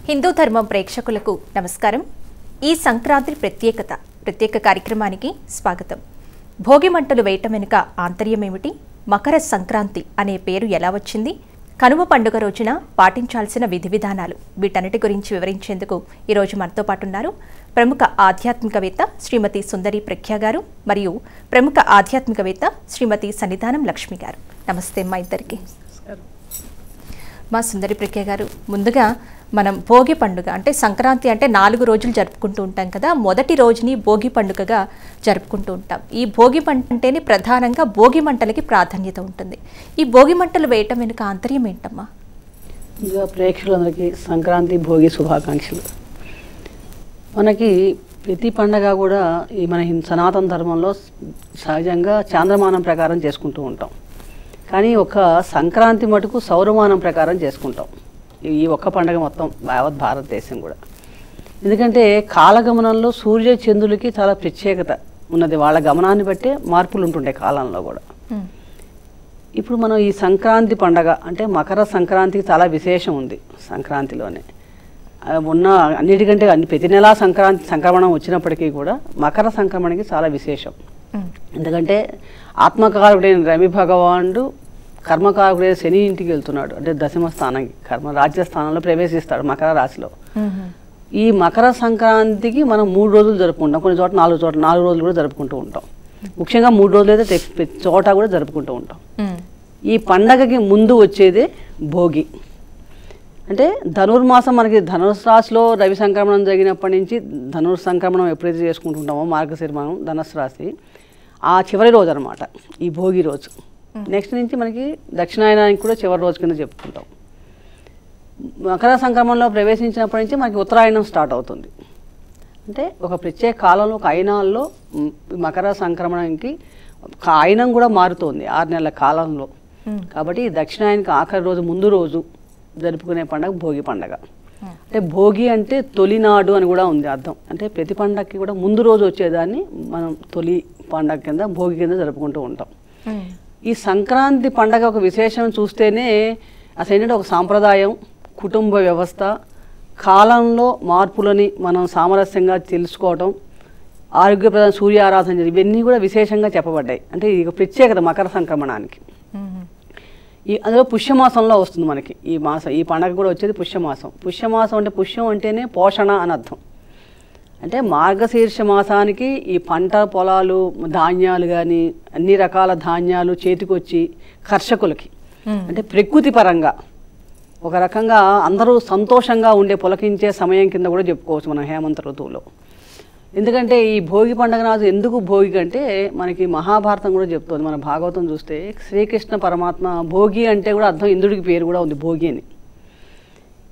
హిందూ ధర్మం ప్రేక్షకులకు నమస్కారం. ఈ సంక్రాంతి ప్రత్యేక కార్యక్రమానికి స్వాగతం. భోగి మంటలు వేయటం వెనుక ఆంతర్యం ఏమిటి? మకర సంక్రాంతి అనే పేరు ఎలా వచ్చింది? కనుమ పండుగ రోజున పాటించాల్సిన విధి విధానాలు, వీటన్నిటి గురించి వివరించేందుకు ఈరోజు మనతో పాటు ఉన్నారు ప్రముఖ ఆధ్యాత్మికవేత్త శ్రీమతి సుందరి ప్రఖ్యా గారు మరియు ప్రముఖ ఆధ్యాత్మికవేత్త శ్రీమతి సన్నిధానం లక్ష్మి గారు. నమస్తే మా ఇద్దరికి. మా సుందరి ప్రఖ్యా గారు, ముందుగా మనం భోగి పండుగ అంటే సంక్రాంతి అంటే 4 రోజులు జరుపుకుంటూ ఉంటాం కదా. మొదటి రోజుని భోగి పండుగగా జరుపుకుంటూ ఉంటాం. ఈ భోగి పంట అంటేనే ప్రధానంగా భోగి మంటలకి ప్రాధాన్యత ఉంటుంది. ఈ భోగి మంటలు వేయటం వెనుక ఆంతర్యం ఏంటమ్మా? ఇంకా ప్రేక్షకులందరికీ సంక్రాంతి భోగి శుభాకాంక్షలు. మనకి ప్రతి పండగ కూడా ఈ మన సనాతన ధర్మంలో సహజంగా చాంద్రమానం ప్రకారం చేసుకుంటూ ఉంటాం. కానీ ఒక సంక్రాంతి మటుకు సౌరమానం ప్రకారం చేసుకుంటాం. ఈ ఒక్క పండగ మొత్తం యావత్ భారతదేశం కూడా. ఎందుకంటే కాలగమనంలో సూర్య చంద్రులకి చాలా ప్రత్యేకత ఉన్నది. వాళ్ళ గమనాన్ని బట్టే మార్పులు ఉంటుండే కాలంలో కూడా. ఇప్పుడు మనం ఈ సంక్రాంతి పండగ అంటే మకర సంక్రాంతికి చాలా విశేషం ఉంది. సంక్రాంతిలోనే ఉన్న అన్నిటికంటే ప్రతి నెలా సంక్రమణం వచ్చినప్పటికీ కూడా మకర సంక్రమణకి చాలా విశేషం. ఎందుకంటే ఆత్మకారకుడైన రవి భగవానుడు కర్మకారకుడైన శని ఇంటికి వెళ్తున్నాడు. అంటే దశమ స్థానానికి రాజ్యస్థానంలో ప్రవేశిస్తాడు మకర రాశిలో. ఈ మకర సంక్రాంతికి మనం 3 రోజులు జరుపుకుంటాం. కొన్ని చోట్ల 4 రోజులు కూడా జరుపుకుంటూ ఉంటాం. ముఖ్యంగా 3 రోజులు అయితే చోట కూడా జరుపుకుంటూ ఉంటాం. ఈ పండగకి ముందు వచ్చేదే భోగి. అంటే ధనుర్మాసం మనకి ధనుర్ రాశిలో రవి సంక్రమణం జరిగినప్పటి నుంచి ధనుర్ సంక్రమణం ఎప్పుడైతే చేసుకుంటుంటామో మార్గశిరమానం ధనుసు రాశి ఆ చివరి రోజు అనమాట ఈ భోగి రోజు. నెక్స్ట్ నుంచి మనకి దక్షిణాయనానికి కూడా చివరి రోజు కింద చెప్పుకుంటాం. మకర సంక్రమణంలో ప్రవేశించినప్పటి నుంచి మనకి ఉత్తరాయణం స్టార్ట్ అవుతుంది. అంటే ఒక ప్రత్యేక కాలంలో ఒక అయినాల్లో మకర సంక్రమణంకి అయినం కూడా మారుతుంది 6 నెలల కాలంలో. కాబట్టి దక్షిణాయనికి ఆఖరి రోజు ముందు రోజు జరుపుకునే పండుగ భోగి పండుగ. అంటే భోగి అంటే తొలినాడు అని కూడా ఉంది అర్థం. అంటే ప్రతి పండగకి కూడా ముందు రోజు వచ్చేదాన్ని మనం తొలి పండగ కింద భోగి కింద జరుపుకుంటూ ఉంటాం. ఈ సంక్రాంతి పండగ ఒక విశేషం చూస్తేనే అసలు ఏంటంటే ఒక సాంప్రదాయం, కుటుంబ వ్యవస్థ, కాలంలో మార్పులని మనం సామరస్యంగా తెలుసుకోవటం, ఆరోగ్యప్రదమైన సూర్య ఆరాధన, ఇవన్నీ కూడా విశేషంగా చెప్పబడ్డాయి. అంటే ఇది ప్రత్యేకత మకర సంక్రమణానికి. అందులో పుష్యమాసంలో వస్తుంది మనకి ఈ మాసం. ఈ పండగ కూడా వచ్చేది పుష్యమాసం. పుష్యమాసం అంటే పుష్యం అంటేనే పోషణ అని అర్థం. అంటే మార్గశీర్ష మాసానికి ఈ పంట పొలాలు ధాన్యాలు కానీ అన్ని రకాల ధాన్యాలు చేతికొచ్చి కర్షకులకి అంటే ప్రకృతి పరంగా ఒక రకంగా అందరూ సంతోషంగా ఉండే పులకించే సమయం కింద కూడా చెప్పుకోవచ్చు మనం హేమంత ఋతువులో. ఎందుకంటే ఈ భోగి పండుగ నాడు ఎందుకు భోగి అంటే మనకి మహాభారతం కూడా చెప్తుంది. మన భాగవతం చూస్తే శ్రీకృష్ణ పరమాత్మ భోగి అంటే కూడా అర్థం ఇంద్రుడికి పేరు కూడా ఉంది భోగి అని.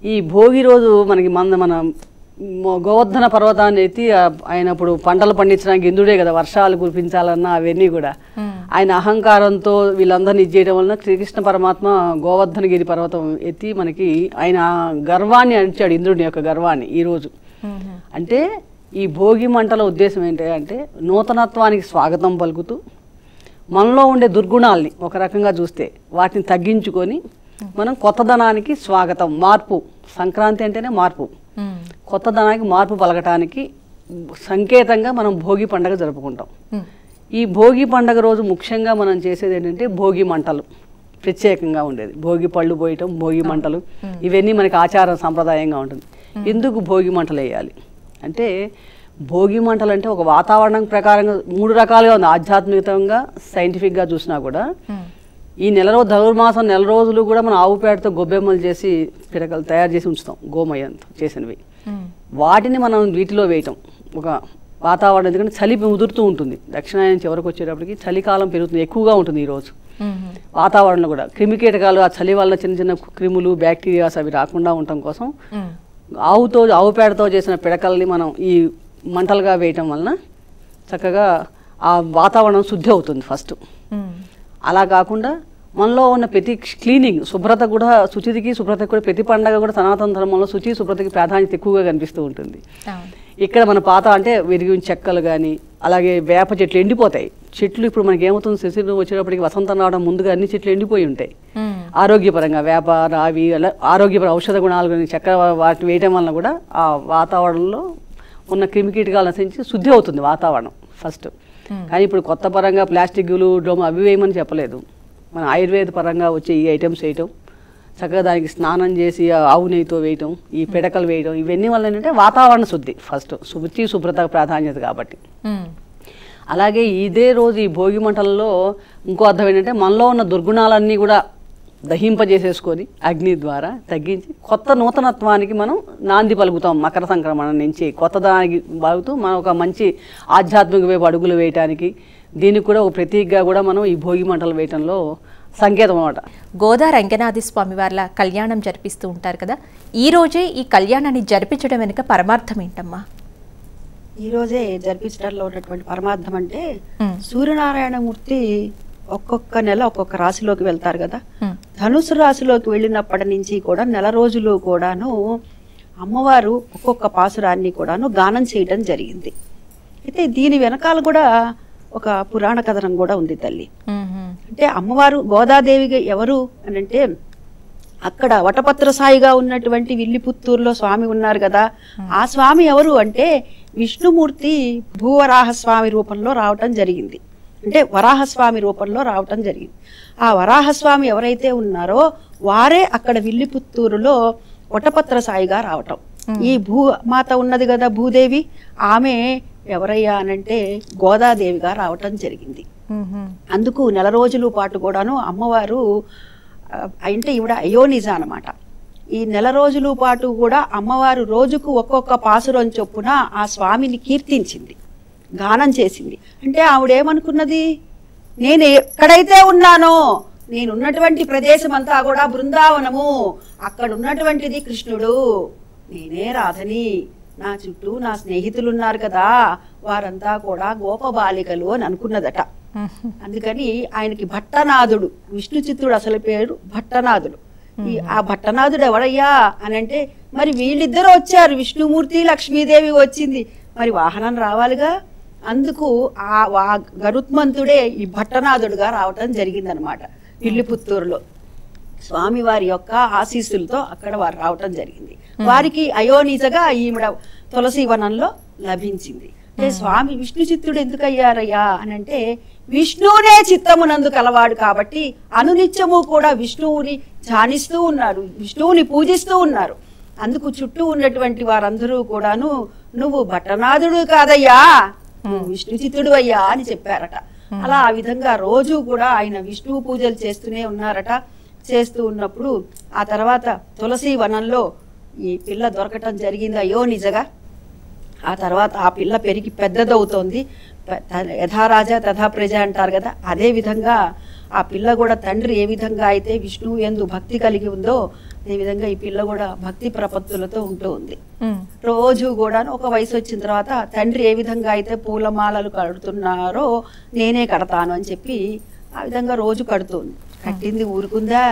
ఈ భోగి రోజు మనకి మన గోవర్ధన పర్వతాన్ని ఎత్తి ఆయనప్పుడు పంటలు పండించడానికి ఇంద్రుడే కదా వర్షాలు కురిపించాలన్నా అవన్నీ కూడా ఆయన అహంకారంతో వీళ్ళందరినీ ఇచ్చేయడం వలన శ్రీకృష్ణ పరమాత్మ గోవర్ధనగిరి పర్వతం ఎత్తి మనకి ఆయన గర్వాన్ని అణిచాడు, ఇంద్రుడి యొక్క గర్వాన్ని ఈరోజు. అంటే ఈ భోగి మంటల ఉద్దేశం ఏంటంటే నూతనత్వానికి స్వాగతం పలుకుతూ మనలో ఉండే దుర్గుణాలని ఒక రకంగా చూస్తే వాటిని తగ్గించుకొని మనం కొత్తదనానికి స్వాగతం, మార్పు. సంక్రాంతి అంటేనే మార్పు, కొత్తదనానికి మార్పు పలకటానికి సంకేతంగా మనం భోగి పండుగ జరుపుకుంటాం. ఈ భోగి పండుగ రోజు ముఖ్యంగా మనం చేసేది ఏంటంటే భోగి మంటలు ప్రత్యేకంగా ఉండేది. భోగి పళ్ళు పోయటం, భోగి మంటలు, ఇవన్నీ మనకి ఆచార సంప్రదాయంగా ఉంటుంది. ఎందుకు భోగి మంటలు వేయాలి అంటే భోగి మంటలు అంటే ఒక వాతావరణం ప్రకారంగా 3 రకాలుగా ఉంది. ఆధ్యాత్మికంగా సైంటిఫిక్గా చూసినా కూడా ఈ ధనుర్మాసం 4 రోజులు కూడా మనం ఆవు పేడతో గొబ్బెమ్మలు చేసి పిడకలు తయారు చేసి ఉంచుతాం, గోమయంతో చేసినవి. వాటిని మనం వీటిలో వేయటం ఒక వాతావరణం. ఎందుకంటే చలి ముదురుతూ ఉంటుంది. దక్షిణాయనం చివరికి వచ్చేటప్పటికి చలికాలం పెరుగుతుంది, ఎక్కువగా ఉంటుంది ఈరోజు. వాతావరణంలో కూడా క్రిమికీటకాలు ఆ చలి వల్ల చిన్న చిన్న క్రిములు బ్యాక్టీరియాస్ అవి రాకుండా ఉండటం కోసం ఆవు పేడతో చేసిన పిడకల్ని మనం ఈ మంటలుగా వేయటం వలన చక్కగా ఆ వాతావరణం శుద్ధి అవుతుంది ఫస్ట్. అలా కాకుండా మనలో ఉన్న ప్రతి క్లీనింగ్ శుభ్రత కూడా, శుచికి శుభ్రతకి కూడా ప్రతి పండగ కూడా సనాతన ధర్మంలో శుచి శుభ్రతకి ప్రాధాన్యత ఎక్కువగా కనిపిస్తూ ఉంటుంది. ఇక్కడ మన పాత అంటే విరిగిన చెక్కలు కానీ అలాగే వేప చెట్లు ఎండిపోతాయి, చెట్లు ఇప్పుడు మనకి ఏమవుతుంది, శశిరం వచ్చేటప్పటికి వసంతం రావడం ముందుగా అన్ని చెట్లు ఎండిపోయి ఉంటాయి. ఆరోగ్యపరంగా వేప రావి అలా ఆరోగ్యపర ఔషధ గుణాలు గురించి చక్కెర వాటిని వేయటం వలన కూడా ఆ వాతావరణంలో ఉన్న క్రిమికీటకాలు నశించి శుద్ధి అవుతుంది వాతావరణం ఫస్ట్. కానీ ఇప్పుడు కొత్త పరంగా ప్లాస్టిక్లు డ్రమ్ అవి వేయమని చెప్పలేదు. మన ఆయుర్వేద పరంగా వచ్చే ఈ ఐటమ్స్ వేయటం, చక్కగా దానికి స్నానం చేసి ఆవు నెయ్యితో వేయటం, ఈ పిడకలు వేయటం, ఇవన్నీ వల్ల ఏంటంటే వాతావరణ శుద్ధి ఫస్ట్, శుచి శుభ్రత ప్రాధాన్యత కాబట్టి. అలాగే ఇదే రోజు ఈ భోగి మంటలలో ఇంకో అర్థం ఏంటంటే మనలో ఉన్న దుర్గుణాలన్నీ కూడా దహింపజేసేసుకొని అగ్ని ద్వారా తగ్గించి కొత్త నూతనత్వానికి మనం నాంది పలుకుతాం. మకర సంక్రమణ నుంచి కొత్త దానికి బాగుతూ మనం ఒక మంచి ఆధ్యాత్మిక వైపు అడుగులు వేయటానికి, దీనికి కూడా ఒక ప్రతీకగా కూడా మనం ఈ భోగి మంటలు వేయటంలో సంకేతం అన్నమాట. గోదా రంగనాథ స్వామి వార్ల కళ్యాణం జరిపిస్తూ ఉంటారు కదా, ఈ రోజే ఈ కళ్యాణాన్ని జరిపించడం వెనుక పరమార్థం ఏంటమ్మా? ఈ రోజే జరిపించడంలో ఉన్నటువంటి పరమార్థం అంటే సూర్యనారాయణమూర్తి ఒక్కొక్క నెల ఒక్కొక్క రాశిలోకి వెళ్తారు కదా. ధనుసు రాశిలోకి వెళ్ళినప్పటి నుంచి కూడా నెల రోజులు కూడాను అమ్మవారు ఒక్కొక్క పాసురాన్ని కూడాను గానం చేయడం జరిగింది. అయితే దీని వెనకాల కూడా ఒక పురాణ కథనం కూడా ఉంది తల్లి. అంటే అమ్మవారు గోదాదేవిగా ఎవరు అని అంటే, అక్కడ వటపత్ర సాయిగా ఉన్నటువంటి విల్లిపుత్తూరులో స్వామి ఉన్నారు కదా, ఆ స్వామి ఎవరు అంటే విష్ణుమూర్తి భూవరాహస్వామి రూపంలో రావటం జరిగింది. అంటే వరాహస్వామి రూపంలో రావటం జరిగింది. ఆ వరాహస్వామి ఎవరైతే ఉన్నారో వారే అక్కడ విల్లిపుత్తూరులో వటపత్ర సాయిగా రావటం. ఈ భూమాత ఉన్నది కదా భూదేవి, ఆమె ఎవరయ్యా అనంటే గోదాదేవిగా రావటం జరిగింది. అందుకు నెల రోజుల పాటు కూడాను అమ్మవారు అంటే ఈవిడ అయోనిజ అనమాట. ఈ నెల రోజుల పాటు కూడా అమ్మవారు రోజుకు ఒక్కొక్క పాసురం చొప్పున ఆ స్వామిని కీర్తించింది, గానం చేసింది. అంటే ఆవిడేమనుకున్నది, నేను ఎక్కడైతే ఉన్నానో, నేనున్నటువంటి ప్రదేశం అంతా కూడా బృందావనము, అక్కడ ఉన్నటువంటిది కృష్ణుడు, నేనే రాధని, నా చుట్టూ నా స్నేహితులు ఉన్నారు కదా వారంతా కూడా గోపబాలికలు అని అనుకున్నదట. అందుకని ఆయనకి భట్టనాథుడు, విష్ణు చిత్తుడు అసలు పేరు భట్టనాథుడు. ఆ భట్టనాథుడు ఎవడయ్యా అని అంటే, మరి వీళ్ళిద్దరూ వచ్చారు, విష్ణుమూర్తి లక్ష్మీదేవి వచ్చింది, మరి వాహనం రావాలిగా. అందుకు ఆ గరుత్మంతుడే ఈ భట్టనాథుడుగా రావటం జరిగిందనమాట. విల్లిపుత్తూరులో స్వామివారి యొక్క ఆశీస్సులతో అక్కడ వారు రావటం జరిగింది. వారికి అయోనిజగా ఈవిడ తులసి వనంలో లభించింది. అంటే స్వామి విష్ణు చిత్తుడు ఎందుకు అయ్యారయ్యా అని అంటే, విష్ణువునే చిత్తమునందు కలవాడు కాబట్టి అనునిత్యము కూడా విష్ణువుని ధ్యానిస్తూ ఉన్నారు, విష్ణువుని పూజిస్తూ ఉన్నారు. అందుకు చుట్టూ ఉన్నటువంటి వారందరూ కూడాను నువ్వు భట్టనాథుడు కాదయ్యా, విష్ణు చిత్తుడు అయ్యా అని చెప్పారట. అలా ఆ విధంగా రోజు కూడా ఆయన విష్ణువు పూజలు చేస్తూనే ఉన్నారట. చేస్తూ ఉన్నప్పుడు ఆ తర్వాత తులసి వనంలో ఈ పిల్ల దొరకటం జరిగింది అయోనిజగా. ఆ తర్వాత ఆ పిల్ల పెరిగి పెద్దదవుతోంది. యథారాజా తథా ప్రజ అంటారు కదా, అదే విధంగా ఆ పిల్ల కూడా తండ్రి ఏ విధంగా అయితే విష్ణువు యందు భక్తి కలిగి ఉందో అదే విధంగా ఈ పిల్ల కూడా భక్తి ప్రపత్తులతో ఉంటూ ఉంది. రోజు కూడా ఒక వయసు వచ్చిన తర్వాత తండ్రి ఏ విధంగా అయితే పూలమాలలు కడుతున్నారో నేనే కడతాను అని చెప్పి ఆ విధంగా రోజు కడుతుంది. కట్టింది ఊరుకుందా,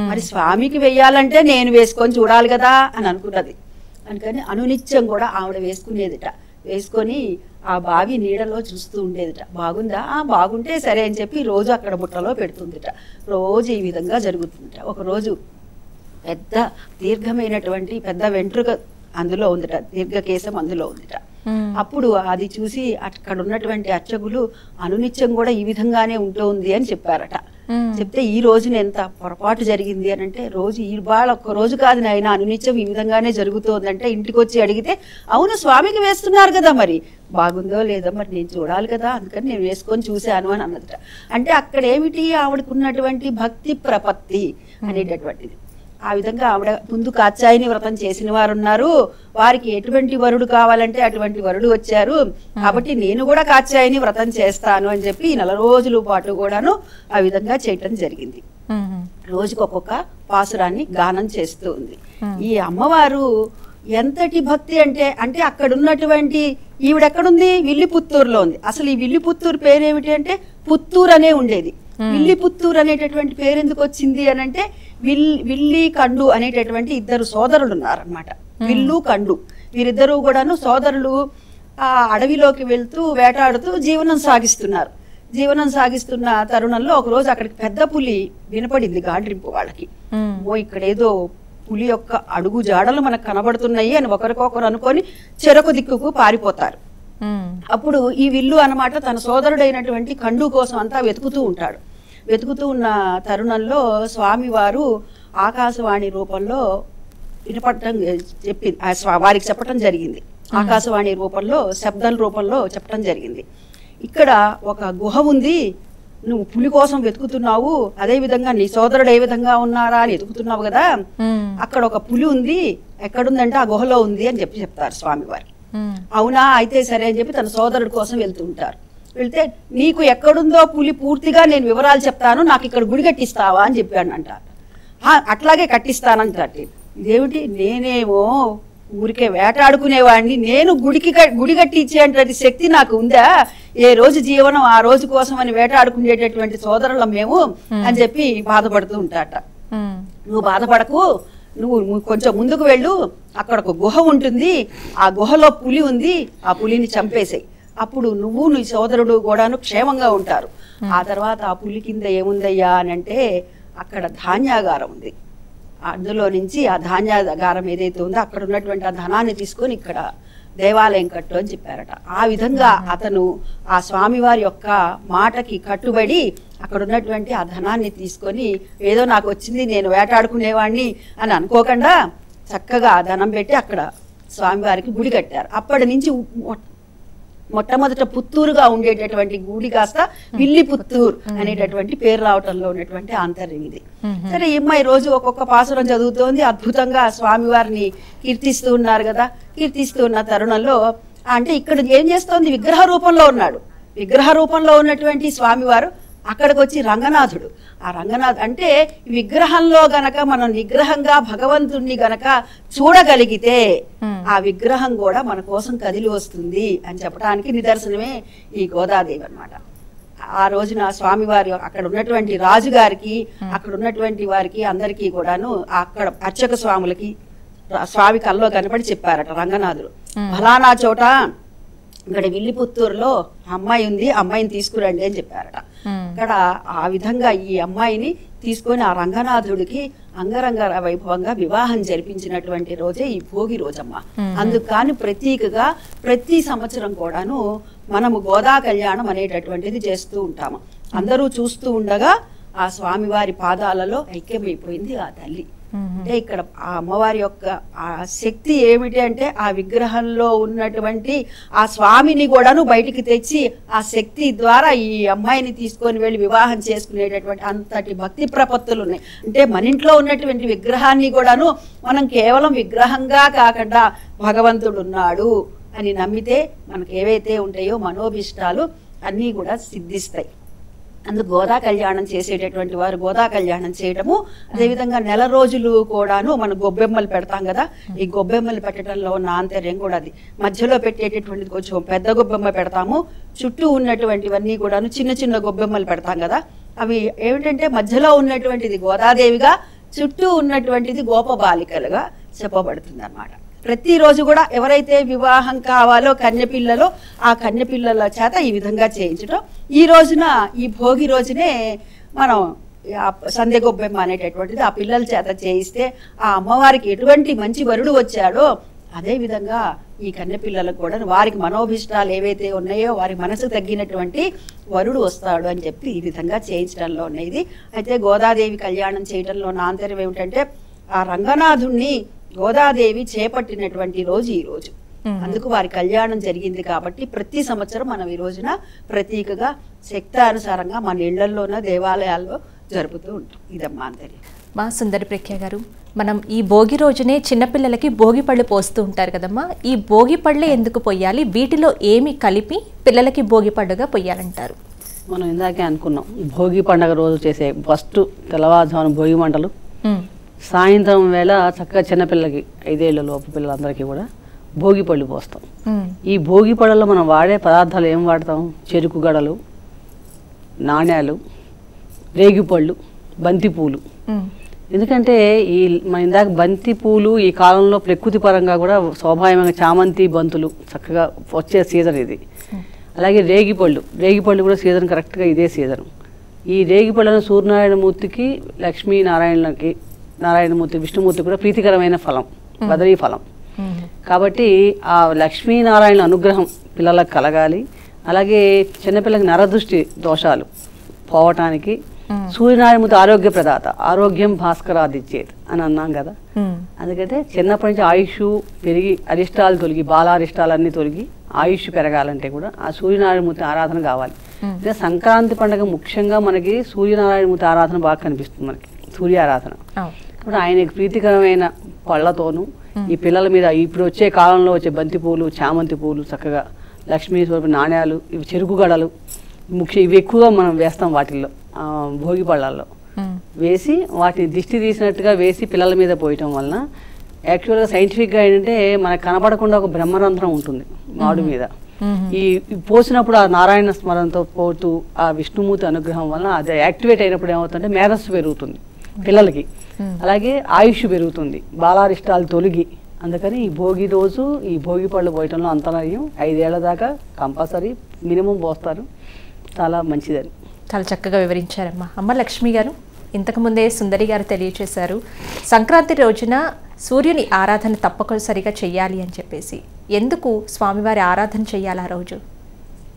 మరి స్వామికి వెయ్యాలంటే నేను వేసుకొని చూడాలి కదా అని అనుకున్నది. అందుకని అనునిత్యం కూడా ఆవిడ వేసుకునేదిట. వేసుకొని ఆ బావి నీడలో చూస్తూ ఉండేదిట. బాగుందా, బాగుంటే సరే అని చెప్పి రోజు అక్కడ బుట్టలో పెడుతుందిట. రోజు ఈ విధంగా జరుగుతుందిట. ఒకరోజు పెద్ద దీర్ఘమైనటువంటి పెద్ద వెంట్రుక అందులో ఉందిట, దీర్ఘకేశం అందులో ఉందిట. అప్పుడు అది చూసి అక్కడ ఉన్నటువంటి అర్చకులు అనునిత్యం కూడా ఈ విధంగానే ఉంటుంది అని చెప్పారట. చెప్తే ఈ రోజున ఎంత పొరపాటు జరిగింది అని అంటే, రోజు ఇవాళ ఒక్క రోజు కాదు నాయన, అనునిత్యం ఈ విధంగానే జరుగుతోందంటే ఇంటికి వచ్చి అడిగితే, అవును స్వామికి వేస్తున్నారు కదా, మరి బాగుందో లేదో మరి నేను చూడాలి కదా, అందుకని నేను వేసుకొని చూశాను అని అన్నదట. అంటే అక్కడ ఏమిటి, ఆవిడకున్నటువంటి భక్తి ప్రపత్తి అనేటటువంటిది. ఆ విధంగా ఆవిడ ముందు కాత్యాయని వ్రతం చేసిన వారు ఉన్నారు, వారికి ఎటువంటి వరుడు కావాలంటే అటువంటి వరుడు వచ్చారు, కాబట్టి నేను కూడా కాత్యాయని వ్రతం చేస్తాను అని చెప్పి 4 రోజుల పాటు కూడాను ఆ విధంగా చేయటం జరిగింది. రోజుకు ఒక్కొక్క పాసురాన్ని గానం చేస్తూ ఉంది. ఈ అమ్మవారు ఎంతటి భక్తి అంటే అక్కడ ఉన్నటువంటి ఈవిడెక్కడుంది, విల్లిపుత్తూరులో ఉంది. అసలు ఈ విల్లిపుత్తూరు పేరేమిటి అంటే పుత్తూరు అనే ఉండేది. విల్లిపుత్తూరు అనేటటువంటి పేరు ఎందుకు వచ్చింది అని అంటే, విల్లి కండు అనేటటువంటి 2 సోదరులు ఉన్నారనమాట. విల్లు కండు వీరిద్దరూ కూడాను సోదరులు. ఆ అడవిలోకి వెళ్తూ వేటాడుతూ జీవనం సాగిస్తున్నారు. జీవనం సాగిస్తున్న తరుణంలో ఒకరోజు అక్కడికి పెద్ద పులి వినపడింది గాండ్రింపు వాళ్ళకి. ఇక్కడ ఏదో పులి యొక్క అడుగు జాడలు మనకు కనబడుతున్నాయి అని ఒకరికొకరు అనుకొని చెరకు దిక్కుకు పారిపోతారు. అప్పుడు ఈ విల్లు అన్నమాట తన సోదరుడైనటువంటి కండు కోసం అంతా వెతుకుతూ ఉంటాడు. వెతుకుతూ ఉన్న తరుణంలో స్వామివారు ఆకాశవాణి రూపంలో వినపడటం వారికి చెప్పటం జరిగింది. ఆకాశవాణి రూపంలో శబ్దం రూపంలో చెప్పటం జరిగింది. ఇక్కడ ఒక గుహ ఉంది, నువ్వు పులి కోసం వెతుకుతున్నావు, అదే విధంగా నీ సోదరుడు ఏ విధంగా ఉన్నారా అని వెతుకుతున్నావు కదా, అక్కడ ఒక పులి ఉంది, ఎక్కడుందంటే ఆ గుహలో ఉంది అని చెప్తారు స్వామివారు. అవునా, అయితే సరే అని చెప్పి తన సోదరుడి కోసం వెళ్తూ ఉంటారు. వెళ్తే నీకు ఎక్కడుందో పులి పూర్తిగా నేను వివరాలు చెప్తాను, నాకు ఇక్కడ గుడి కట్టిస్తావా అని చెప్పాను అంటారు. అట్లాగే కట్టిస్తానంటారు. ఇదేమిటి, నేనేమో ఊరికే వేటాడుకునేవాడిని, నేను గుడి కట్టి ఇచ్చేటువంటి శక్తి నాకు ఉందా, ఏ రోజు జీవనం ఆ రోజు కోసం అని వేటాడుకునేటటువంటి సోదరులం మేము అని చెప్పి బాధపడుతూ ఉంటారట. నువ్వు బాధపడకు, నువ్వు కొంచెం ముందుకు వెళ్ళు, అక్కడ ఒక గుహ ఉంటుంది, ఆ గుహలో పులి ఉంది, ఆ పులిని చంపేసాయి, అప్పుడు నువ్వు నీ సోదరుడు కూడాను క్షేమంగా ఉంటారు. ఆ తర్వాత ఆ పులి కింద ఏముందయ్యా అని అంటే అక్కడ ధాన్యాగారం ఉంది, అందులో నుంచి ఆ ధాన్యాగారం ఏదైతే ఉందో అక్కడ ఉన్నటువంటి ఆ ధనాన్ని తీసుకొని ఇక్కడ దేవాలయం కట్టు అని చెప్పారట. ఆ విధంగా అతను ఆ స్వామివారి యొక్క మాటకి కట్టుబడి అక్కడ ఉన్నటువంటి ఆ ధనాన్ని తీసుకొని ఏదో నాకు వచ్చింది నేను వేటాడుకునేవాడిని అని అనుకోకుండా చక్కగా ఆ ధనం పెట్టి అక్కడ స్వామివారికి గుడి కట్టారు. అప్పటి నుంచి మొట్టమొదట పుత్తూరుగా ఉండేటటువంటి గుడి కాస్త విల్లి పుత్తూరు అనేటటువంటి పేరు రావటంలో ఉన్నటువంటి ఆంతర్యం ఇది. సరే, ఈ అమ్మాయి రోజు ఒక్కొక్క పాసురం చదువుతోంది, అద్భుతంగా స్వామివారిని కీర్తిస్తూ ఉన్నారు కదా. కీర్తిస్తూ ఉన్న తరుణంలో అంటే ఇక్కడ ఏం చేస్తోంది, విగ్రహ రూపంలో ఉన్నాడు. విగ్రహ రూపంలో ఉన్నటువంటి స్వామివారు అక్కడికి వచ్చి రంగనాథుడు. ఆ రంగనాథ్ అంటే విగ్రహంలో గనక మనం నిగ్రహంగా భగవంతుణ్ణి గనక చూడగలిగితే ఆ విగ్రహం కూడా మన కోసం కదిలి వస్తుంది అని చెప్పడానికి నిదర్శనమే ఈ గోదాదేవి అన్నమాట. ఆ రోజున స్వామివారి అక్కడ ఉన్నటువంటి రాజుగారికి, అక్కడ ఉన్నటువంటి వారికి అందరికీ కూడాను అక్కడ అర్చక స్వాములకి స్వామి కల్లో కనపడి చెప్పారట రంగనాథుడు, ఫలానా చోట ఇక్కడ విల్లిపుత్తూరులో అమ్మాయి ఉంది, అమ్మాయిని తీసుకురండి అని చెప్పారట. అక్కడ ఆ విధంగా ఈ అమ్మాయిని తీసుకొని ఆ రంగనాథుడికి అంగరంగ వైభవంగా వివాహం జరిపించినటువంటి రోజే ఈ భోగి రోజమ్మ. అందుకు కానీ ప్రతీకగా ప్రతి సంవత్సరం కూడాను మనము గోదా కళ్యాణం అనేటటువంటిది చేస్తూ ఉంటాము. అందరూ చూస్తూ ఉండగా ఆ స్వామివారి పాదాలలో ఐక్యమైపోయింది ఆ తల్లి. అంటే ఇక్కడ ఆ అమ్మవారి యొక్క ఆ శక్తి ఏమిటి అంటే ఆ విగ్రహంలో ఉన్నటువంటి ఆ స్వామిని కూడాను బయటికి తెచ్చి ఆ శక్తి ద్వారా ఈ అమ్మాయిని తీసుకొని వెళ్ళి వివాహం చేసుకునేటటువంటి అంతటి భక్తి ప్రపత్తులు ఉన్నాయి. అంటే మన ఇంట్లో ఉన్నటువంటి విగ్రహాన్ని కూడాను మనం కేవలం విగ్రహంగా కాకుండా భగవంతుడు ఉన్నాడు అని నమ్మితే మనకు ఏవైతే ఉంటాయో మనోభిష్టాలు అన్నీ కూడా సిద్ధిస్తాయి. అందుకు గోదా కళ్యాణం చేసేటటువంటి వారు గోదా కళ్యాణం చేయటము, అదేవిధంగా నెల రోజులు కూడాను మనం గొబ్బెమ్మలు పెడతాం కదా, ఈ గొబ్బెమ్మలు పెట్టడంలో ఉన్న ఆంతర్యం కూడా అది. మధ్యలో పెట్టేటటువంటిది కొంచెం పెద్ద గొబ్బెమ్మ పెడతాము, చుట్టూ ఉన్నటువంటివన్నీ కూడాను చిన్న చిన్న గొబ్బెమ్మలు పెడతాం కదా. అవి ఏమిటంటే మధ్యలో ఉన్నటువంటిది గోదాదేవిగా, చుట్టూ ఉన్నటువంటిది గోపబాలికలుగా చెప్పబడుతుంది అన్నమాట. ప్రతిరోజు కూడా ఎవరైతే వివాహం కావాలో కన్యపిల్లలో ఆ కన్యపిల్లల చేత ఈ విధంగా చేయించడం. ఈ రోజున ఈ భోగి రోజునే మనం సంధ్య గొబ్బెమ్మ అనేటటువంటిది ఆ పిల్లల చేత చేయిస్తే ఆ అమ్మవారికి ఎటువంటి మంచి వరుడు వచ్చాడో అదే విధంగా ఈ కన్యపిల్లలకు కూడా వారికి మనోభిష్టాలు ఏవైతే ఉన్నాయో వారి మనసుకు తగ్గినటువంటి వరుడు వస్తాడు అని చెప్పి ఈ విధంగా చేయించడంలో ఉన్నది. అయితే గోదాదేవి కళ్యాణం చేయడంలో ఉన్న ఆంతర్యం ఏమిటంటే ఆ రంగనాథుణ్ణి గోదాదేవి చేపట్టినటువంటి రోజు ఈ రోజు. అందుకు వారి కళ్యాణం జరిగింది కాబట్టి ప్రతి సంవత్సరం మనం ఈ రోజున ప్రతీకగా శక్తానుసారంగా మన ఇళ్లలోన దేవాలయాల్లో జరుపుతూ ఉంటాం. ఇదమ్మా ఆంతర్యం. మా సుందరి ప్రఖ్య గారు, మనం ఈ భోగి రోజునే చిన్నపిల్లలకి భోగి పళ్ళు పోస్తూ ఉంటారు కదమ్మా, ఈ భోగి పళ్ళే ఎందుకు పొయ్యాలి, వీటిలో ఏమి కలిపి పిల్లలకి భోగి పండుగ పొయ్యాలంటారు? మనం ఇందాకే అనుకున్నాం, భోగి పండుగ రోజు చేసే ఫస్ట్ తెల్లవారుజామున భోగి మంటలు, సాయంత్రం వేళ చక్కగా చిన్నపిల్లలకి 5 ఏళ్ల లోపు పిల్లలందరికీ కూడా భోగి పళ్ళు పోస్తాం. ఈ భోగి పళ్ళలో మనం వాడే పదార్థాలు ఏం వాడతాం? చెరుకు గడలు, నాణ్యాలు, రేగిపళ్ళు, బంతిపూలు. ఎందుకంటే ఈ మన ఇందాక బంతి పూలు ఈ కాలంలో ప్రకృతి పరంగా కూడా స్వాభావికంగా చామంతి బంతులు చక్కగా వచ్చే సీజన్ ఇది. అలాగే రేగిపళ్ళు కూడా సీజన్ కరెక్ట్గా ఇదే సీజన్. ఈ రేగిపళ్ళను సూర్యనారాయణమూర్తికి నారాయణమూర్తి విష్ణుమూర్తి కూడా ప్రీతికరమైన ఫలం, బదరీ ఫలం. కాబట్టి ఆ లక్ష్మీనారాయణ అనుగ్రహం పిల్లలకు కలగాలి. అలాగే చిన్నపిల్లలకి నరదృష్టి దోషాలు పోవటానికి సూర్యనారాయణమూర్తి ఆరోగ్య ప్రదాత, ఆరోగ్యం భాస్కరాదిచ్చేది అని అన్నాం కదా. అందుకంటే చిన్నప్పటి నుంచి ఆయుష్ పెరిగి అరిష్టాలు తొలగి, బాలారిష్టాలన్నీ తొలగి ఆయుష్ పెరగాలంటే కూడా ఆ సూర్యనారాయణమూర్తి ఆరాధన కావాలి. అంటే సంక్రాంతి పండుగ ముఖ్యంగా మనకి సూర్యనారాయణమూర్తి ఆరాధన బాగా కనిపిస్తుంది మనకి, సూర్యారాధన. ఇప్పుడు ఆయనకి ప్రీతికరమైన పళ్ళతోనూ ఈ పిల్లల మీద ఇప్పుడు వచ్చే కాలంలో వచ్చే బంతి పూలు, చామంతి పూలు, చక్కగా లక్ష్మీ స్వరూప నాణ్యాలు, ఇవి చెరుకు గడలు ఇవి ఎక్కువగా మనం వేస్తాం వాటిల్లో, భోగి పళ్ళల్లో వేసి వాటిని దిష్టి తీసినట్టుగా వేసి పిల్లల మీద పోయటం వలన యాక్చువల్గా సైంటిఫిక్గా ఏంటంటే మనకు కనపడకుండా ఒక బ్రహ్మరంధ్రం ఉంటుంది మాడు మీద. ఈ పోసినప్పుడు ఆ నారాయణ స్మరణతో పోతూ ఆ విష్ణుమూర్తి అనుగ్రహం వలన అది యాక్టివేట్ అయినప్పుడు ఏమవుతుందంటే మేధస్సు పెరుగుతుంది పిల్లలకి, అలాగే ఆయుష్ పెరుగుతుంది, బాలారిష్టాలు తొలగి. అందుకని ఈ భోగి రోజు ఈ భోగి పళ్ళు పోయటంలో అంతరాయం 5 ఏళ్ల దాకా కంపల్సరీ మినిమం పోస్తారు, చాలా మంచిదని. చాలా చక్కగా వివరించారమ్మా. అమ్మ లక్ష్మి గారు, ఇంతకుముందే సుందరి గారు తెలియచేశారు సంక్రాంతి రోజున సూర్యుని ఆరాధన తప్పనిసరిగా చెయ్యాలి అని చెప్పేసి. ఎందుకు స్వామివారి ఆరాధన చెయ్యాలి ఆ రోజు?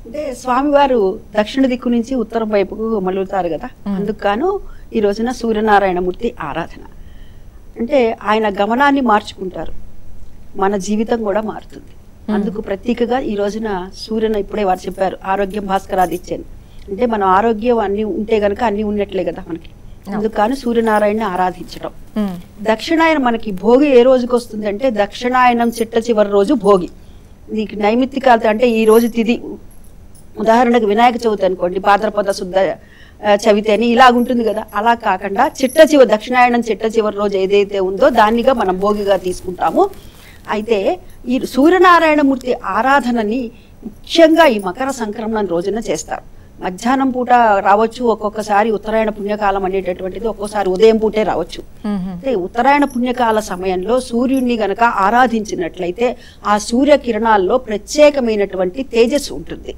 అంటే స్వామివారు దక్షిణ దిక్కు నుంచి ఉత్తరం వైపుకు మలుగుతారు కదా, అందుకు గాను ఈ రోజున సూర్యనారాయణమూర్తి ఆరాధన. అంటే ఆయన గమనాన్ని మార్చుకుంటారు, మన జీవితం కూడా మారుతుంది. అందుకు ప్రతీకగా ఈ రోజున సూర్యుని ఇప్పుడే వారు చెప్పారు ఆరోగ్యం భాస్కరాదిచ్చాను. అంటే మన ఆరోగ్యం అన్ని ఉంటే గనక అన్ని ఉన్నట్లే కదా మనకి. అందుకు కానీ సూర్యనారాయణని ఆరాధించడం. దక్షిణాయనం మనకి భోగి ఏ రోజుకి వస్తుంది అంటే దక్షిణాయనం చిట్ట చివరి రోజు భోగి. నీకు నైమిత్తికాలతో అంటే ఈ రోజు తిథి, ఉదాహరణకు వినాయక చవితి అనుకోండి, భాద్రపద శుద్ధ చవితి అని ఇలాగుంటుంది కదా. అలా కాకుండా దక్షిణాయనం చిట్ట చివరి రోజు ఏదైతే ఉందో దాన్నిగా మనం భోగిగా తీసుకుంటాము. అయితే ఈ సూర్యనారాయణమూర్తి ఆరాధనని ముఖ్యంగా ఈ మకర సంక్రమణ రోజున చేస్తారు. మధ్యాహ్నం పూట రావచ్చు, ఒక్కొక్కసారి ఉత్తరాయణ పుణ్యకాలం అనేటటువంటిది ఒక్కోసారి ఉదయం పూటే రావచ్చు. అంటే ఉత్తరాయణ పుణ్యకాల సమయంలో సూర్యుడిని గనక ఆరాధించినట్లయితే ఆ సూర్య కిరణాల్లో ప్రత్యేకమైనటువంటి తేజస్సు ఉంటుంది.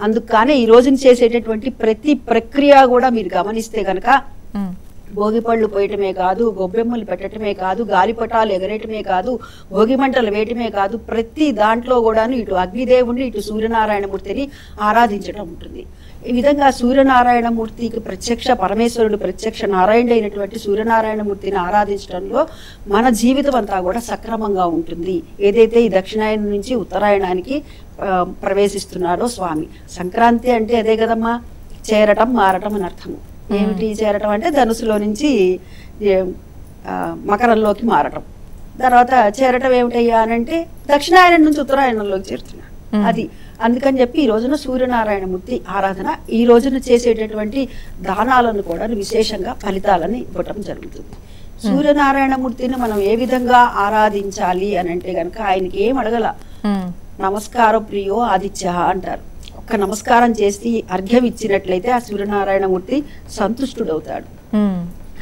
అందుకు కానీ ఈ రోజున చేసేటటువంటి ప్రతి ప్రక్రియ కూడా మీరు గమనిస్తే గనక భోగి పళ్ళు పోయటమే కాదు, గొబ్బెమ్మలు పెట్టడమే కాదు, గాలిపటాలు ఎగరేయటమే కాదు, భోగి మంటలు వేయటమే కాదు, ప్రతి దాంట్లో కూడాను ఇటు అగ్నిదేవుడిని ఇటు సూర్యనారాయణమూర్తిని ఆరాధించడం ఉంటుంది. ఈ విధంగా సూర్యనారాయణమూర్తికి పరమేశ్వరుడు ప్రత్యక్ష నారాయణుడు అయినటువంటి సూర్యనారాయణమూర్తిని ఆరాధించడంలో మన జీవితం అంతా కూడా సక్రమంగా ఉంటుంది. ఏదైతే ఈ దక్షిణాయనం నుంచి ఉత్తరాయణానికి ప్రవేశిస్తున్నాడో స్వామి. సంక్రాంతి అంటే అదే కదమ్మా, చేరటం మారటం అని అర్థము. ఏమిటి చేరటం అంటే ధనుసులో నుంచి మకరంలోకి మారటం. తర్వాత చేరటం ఏమిటయ్యా అనంటే దక్షిణాయనం నుంచి ఉత్తరాయణంలోకి చేరుతున్నాడు. అది అందుకని చెప్పి ఈ రోజున సూర్యనారాయణమూర్తి ఆరాధన, ఈ రోజున చేసేటటువంటి దానాలను కూడా విశేషంగా ఫలితాలని ఇవ్వటం జరుగుతుంది. సూర్యనారాయణమూర్తిని మనం ఏ విధంగా ఆరాధించాలి అని అంటే గనక ఆయనకి ఏం అడగల, నమస్కార ప్రియో ఆదిత్య అంటారు. ఒక్క నమస్కారం చేసి అర్ఘ్యం ఇచ్చినట్లయితే ఆ సూర్యనారాయణమూర్తి సంతుష్టుడవుతాడు.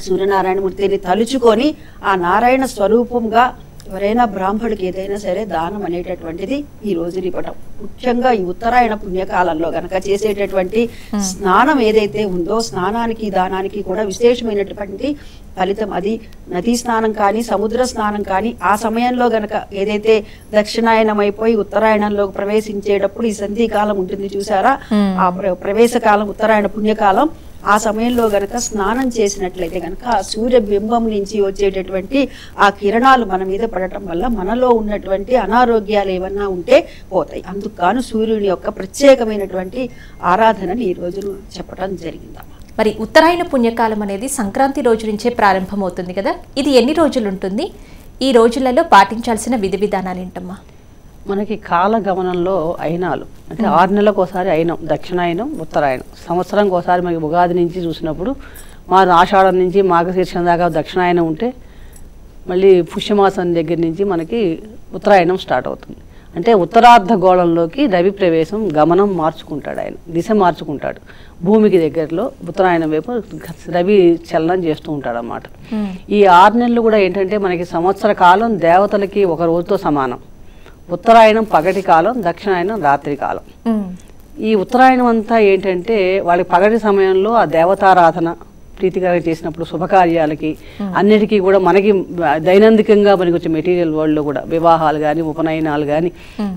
సూర్యనారాయణమూర్తిని తలుచుకొని ఆ నారాయణ స్వరూపంగా ఎవరైనా బ్రాహ్మడికి ఏదైనా సరే దానం అనేటటువంటిది ఈ రోజు ఇవ్వటం. ముఖ్యంగా ఈ ఉత్తరాయణ పుణ్యకాలంలో గనక చేసేటటువంటి స్నానం ఏదైతే ఉందో స్నానానికి దానానికి కూడా విశేషమైనటువంటి ఫలితం. అది నదీ స్నానం కానీ సముద్ర స్నానం కానీ ఆ సమయంలో గనక ఏదైతే దక్షిణాయనం అయిపోయి ఉత్తరాయణంలో ప్రవేశించేటప్పుడు ఈ సంధికాలం ఉంటుంది చూసారా, ఆ ప్రవేశ కాలం ఉత్తరాయణ పుణ్యకాలం. ఆ సమయంలో గనక స్నానం చేసినట్లయితే గనక ఆ సూర్యబింబం నుంచి వచ్చేటటువంటి ఆ కిరణాలు మన మీద పడటం వల్ల మనలో ఉన్నటువంటి అనారోగ్యాలు ఏమన్నా ఉంటే పోతాయి. అందుకు గాను సూర్యుని యొక్క ప్రత్యేకమైనటువంటి ఆరాధనని ఈ రోజు చెప్పడం జరిగిందమ్మా. మరి ఉత్తరాయణ పుణ్యకాలం అనేది సంక్రాంతి రోజు నుంచే ప్రారంభమవుతుంది కదా, ఇది ఎన్ని రోజులు ఉంటుంది? ఈ రోజులలో పాటించాల్సిన విధి విధానాలు ఏంటమ్మా? మనకి కాల గమనంలో అయినాలు అంటే 6 నెలలకు ఒకసారి అయినం, దక్షిణాయనం ఉత్తరాయణం. సంవత్సరంకి ఒకసారి మనకి ఉగాది నుంచి చూసినప్పుడు ఆషాఢం నుంచి మాఘశీర్షం దాకా దక్షిణాయనం ఉంటే మళ్ళీ పుష్యమాసం దగ్గర నుంచి మనకి ఉత్తరాయణం స్టార్ట్ అవుతుంది. అంటే ఉత్తరార్ధ గోళంలోకి రవి ప్రవేశం గమనం మార్చుకుంటాడు, ఆయన దిశ మార్చుకుంటాడు. భూమికి దగ్గరలో ఉత్తరాయణం వైపు రవి చలనం చేస్తూ ఉంటాడు అన్నమాట. ఈ 6 నెలలు కూడా ఏంటంటే మనకి సంవత్సర కాలం దేవతలకి ఒక రోజుతో సమానం. ఉత్తరాయణం పగటి కాలం, దక్షిణాయనం రాత్రి కాలం. ఈ ఉత్తరాయణం అంతా ఏంటంటే వాళ్ళకి పగటి సమయంలో ఆ దేవతారాధన ప్రీతికరంగా చేసినప్పుడు శుభకార్యాలకి అన్నిటికీ కూడా మనకి దైనందికంగా మనకి వచ్చే మెటీరియల్ వరల్డ్లో కూడా వివాహాలు కానీ ఉపనయనాలు కానీ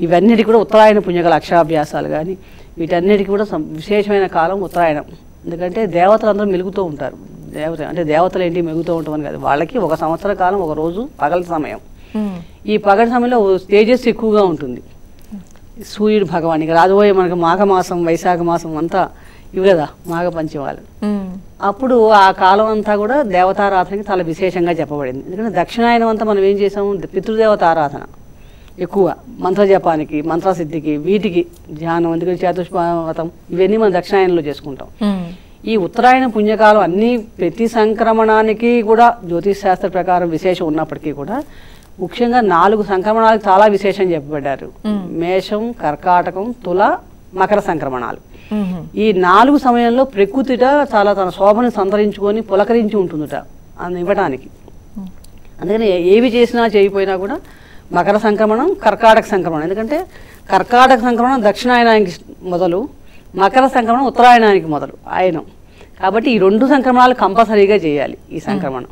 ఇవన్నిటికీ కూడా ఉత్తరాయణ పుణ్యకాల అక్షరాభ్యాసాలు కానీ వీటన్నిటికీ కూడా విశేషమైన కాలం ఉత్తరాయణం. ఎందుకంటే దేవతలందరూ మెలుగుతూ ఉంటారు. అంటే దేవతలు ఏంటి మెలుగుతూ ఉంటామని కాదు, వాళ్ళకి ఒక సంవత్సర కాలం ఒక రోజు పగల సమయం. ఈ పగటి సమయంలో తేజస్సు ఎక్కువగా ఉంటుంది. సూర్యుడు భగవానికి రాబోయే మనకు మాఘమాసం వైశాఖ మాసం అంతా ఇవి కదా మాఘ పంచమాలు. అప్పుడు ఆ కాలం అంతా కూడా దేవతారాధనకి చాలా విశేషంగా చెప్పబడింది. ఎందుకంటే దక్షిణాయనం అంతా మనం ఏం చేసాము, పితృదేవత ఆరాధన ఎక్కువ, మంత్రజపానికి మంత్రసిద్ధికి వీటికి ధ్యానం, ఎందుకంటే చతుష్పాతం ఇవన్నీ మనం దక్షిణాయనంలో చేసుకుంటాం. ఈ ఉత్తరాయణ పుణ్యకాలం అన్ని ప్రతి సంక్రమణానికి కూడా జ్యోతిష్ శాస్త్ర ప్రకారం విశేషం ఉన్నప్పటికీ కూడా ముఖ్యంగా 4 సంక్రమణాలకు చాలా విశేషం చెప్పబడ్డారు. మేషం, కర్కాటకం, తుల, మకర సంక్రమణాలు. ఈ 4 సమయంలో ప్రకృతిట చాలా తన శోభను సంతరించుకొని పులకరించి ఉంటుందిట అని ఇవ్వటానికి. అందుకని ఏవి చేసినా చేయకపోయినా కూడా మకర సంక్రమణం, కర్కాటక సంక్రమణం, ఎందుకంటే కర్కాటక సంక్రమణం దక్షిణాయనానికి మొదలు, మకర సంక్రమణం ఉత్తరాయణానికి మొదలు ఆయనం. కాబట్టి ఈ 2 సంక్రమణాలు కంపల్సరీగా చేయాలి. ఈ సంక్రమణం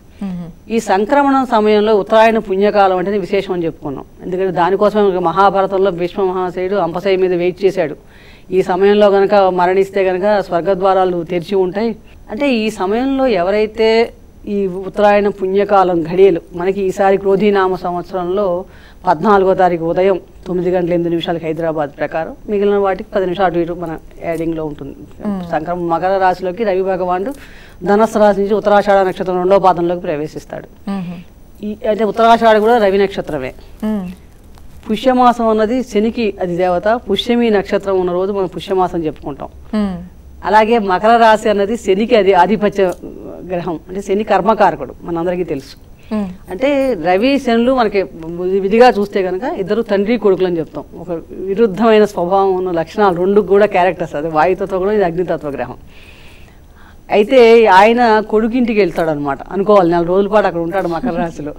ఈ సంక్రమణం సమయంలో ఉత్తరాయణ పుణ్యకాలం అంటే విశేషం అని చెప్పుకున్నాం. ఎందుకంటే దానికోసం మహాభారతంలో భీష్మ మహాశయుడు అంపశయ్య మీద వెయిట్ చేశాడు. ఈ సమయంలో కనుక మరణిస్తే కనుక స్వర్గద్వారాలు తెరిచి ఉంటాయి. అంటే ఈ సమయంలో ఎవరైతే ఈ ఉత్తరాయణ పుణ్యకాలం ఘడియలు మనకి ఈసారి క్రోధీనామ సంవత్సరంలో 14వ తారీఖు ఉదయం 9 గంటల 8 నిమిషాలకు హైదరాబాద్ ప్రకారం, మిగిలిన వాటికి 10 నిమిషాలు అటు ఇటు మన యాడింగ్లో ఉంటుంది. సంక్రమణ మకర రాశిలోకి రవి భగవానుడు ధనస్సు రాశి నుంచి ఉత్తరాషాఢ నక్షత్రం 2వ పాదంలోకి ప్రవేశిస్తాడు. అంటే ఉత్తరాషాఢ కూడా రవి నక్షత్రమే. పుష్యమాసం అన్నది శనికి అది దేవత. పుష్యమి నక్షత్రం ఉన్న రోజు మనం పుష్యమాసం చెప్పుకుంటాం. అలాగే మకర రాశి అన్నది శనికి అది ఆధిపత్య గ్రహం, అంటే శని కర్మకారకుడు మనందరికీ తెలుసు. అంటే రవి శనులు మనకి విధిగా చూస్తే కనుక ఇద్దరు తండ్రి కొడుకులు అని చెప్తాం. ఒక విరుద్ధమైన స్వభావం ఉన్న లక్షణాలు 2 కూడా క్యారెక్టర్స్. అది వాయుతత్వ కూడా, ఇది అగ్నితత్వ గ్రహం. అయితే ఆయన కొడుకింటికి వెళ్తాడు అనమాట అనుకోవాలి. 4 రోజుల పాటు అక్కడ ఉంటాడు మకర రాశిలో.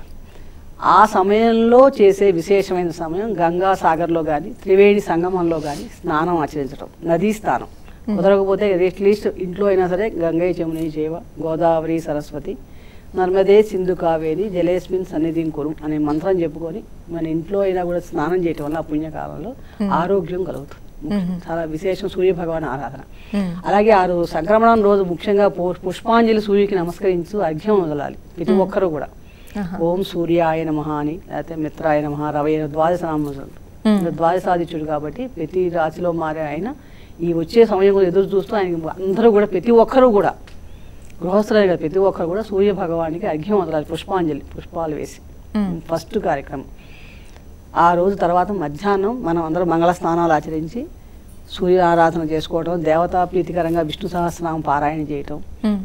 ఆ సమయంలో చేసే విశేషమైన సమయం గంగా సాగర్లో కానీ త్రివేణి సంగమంలో కానీ స్నానం ఆచరించడం, నదీ స్నానం. కుదరకపోతే అట్లీస్ట్ ఇంట్లో అయినా సరే గంగే యమునే చైవ గోదావరి సరస్వతి నర్మదే సింధు కావేరి జలేస్మిన్ సన్నిధిం కురు అనే మంత్రం చెప్పుకొని మన ఇంట్లో అయినా కూడా స్నానం చేయటం వల్ల ఆ పుణ్యకాలంలో ఆరోగ్యం కలుగుతుంది. చాలా విశేషం సూర్య భగవాన్ ఆరాధన. అలాగే 6 సంక్రమణం రోజు ముఖ్యంగా పుష్పాంజలి సూర్యుడికి నమస్కరించు అర్ఘ్యం వదలాలి ప్రతి ఒక్కరూ కూడా. ఓం సూర్యాయ నమః అని, లేకపోతే మిత్రాయ నమః, రవయ ద్వాదశ నామములు, ద్వాదశాదిత్యుడు కాబట్టి ప్రతి రాశిలో మారే ఆయన ఈ వచ్చే సమయం కూడా ఎదురు చూస్తూ ఆయనకి అందరూ కూడా ప్రతి ఒక్కరూ కూడా గృహస్థులే కదా ప్రతి ఒక్కరు కూడా సూర్య భగవానికి అర్ఘ్యం వదలాలి పుష్పాంజలి, పుష్పాలు వేసి. ఫస్ట్ కార్యక్రమం. ఆ రోజు తర్వాత మధ్యాహ్నం మనం అందరం మంగళ స్నానాలు ఆచరించి సూర్య ఆరాధన చేసుకోవటం, దేవతా ప్రీతికరంగా విష్ణు సహస్రనామం పారాయణ చేయటం,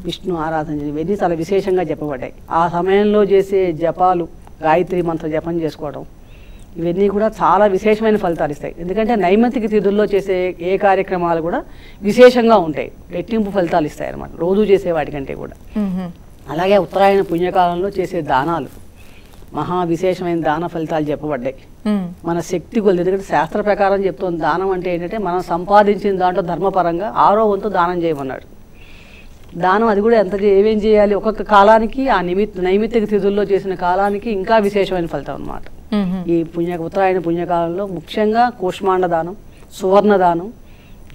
విష్ణు ఆరాధన చేయడం, ఇవన్నీ చాలా విశేషంగా చెప్పబడ్డాయి. ఆ సమయంలో చేసే జపాలు, గాయత్రి మంత్ర జపం చేసుకోవడం, ఇవన్నీ కూడా చాలా విశేషమైన ఫలితాలు ఇస్తాయి. ఎందుకంటే నైమిత్తిక తిథుల్లో చేసే ఏ కార్యక్రమాలు కూడా విశేషంగా ఉంటాయి, రెట్టింపు ఫలితాలు ఇస్తాయి అన్నమాట రోజు చేసే వాటికంటే కూడా. అలాగే ఉత్తరాయణ పుణ్యకాలంలో చేసే దానాలు మహా విశేషమైన దాన ఫలితాలు చెప్పబడ్డాయి. మన శక్తి కొద్ది, ఎందుకంటే శాస్త్ర ప్రకారం చెప్తుంది దానం అంటే ఏంటంటే మనం సంపాదించిన దాంట్లో ధర్మపరంగా 6వ వంతు దానం చేయమన్నాడు. దానం అది కూడా ఏమేం చేయాలి, ఒక్కొక్క కాలానికి ఆ నైమిత్తిక తిథుల్లో చేసిన కాలానికి ఇంకా విశేషమైన ఫలితం అన్నమాట. ఈ ఉత్తరాయణ పుణ్యకాలంలో ముఖ్యంగా కూష్మాండ దానం, సువర్ణ దానం,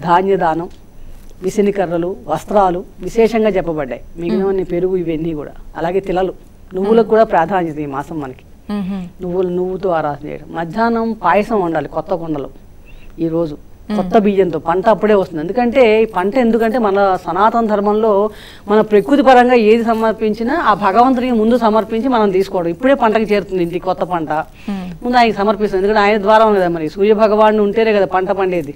ధాన్య దానం, విసినికర్రలు, వస్త్రాలు విశేషంగా చెప్పబడ్డాయి. మిగిలినవన్నీ పెరుగు ఇవన్నీ కూడా. అలాగే తిలలు, నువ్వులకు కూడా ప్రాధాన్యత ఈ మాసం మనకి. నువ్వుతో ఆరాధన చేయడం. మధ్యాహ్నం పాయసం వండాలి కొత్త కుండలో ఈరోజు కొత్త బియ్యంతో. పంట అప్పుడే వస్తుంది. ఎందుకంటే ఈ పంట ఎందుకంటే మన సనాతన ధర్మంలో మన ప్రకృతి పరంగా ఏది సమర్పించినా ఆ భగవంతునికి ముందు సమర్పించి మనం తీసుకోవడం. ఇప్పుడే పంటకి చేరుతుంది ఇంటికి కొత్త పంట, ముందు ఆయనకి సమర్పిస్తుంది. ఎందుకంటే ఆయన ద్వారా కదా మరి సూర్య భగవాను ఉంటేనే కదా పంట పండేది.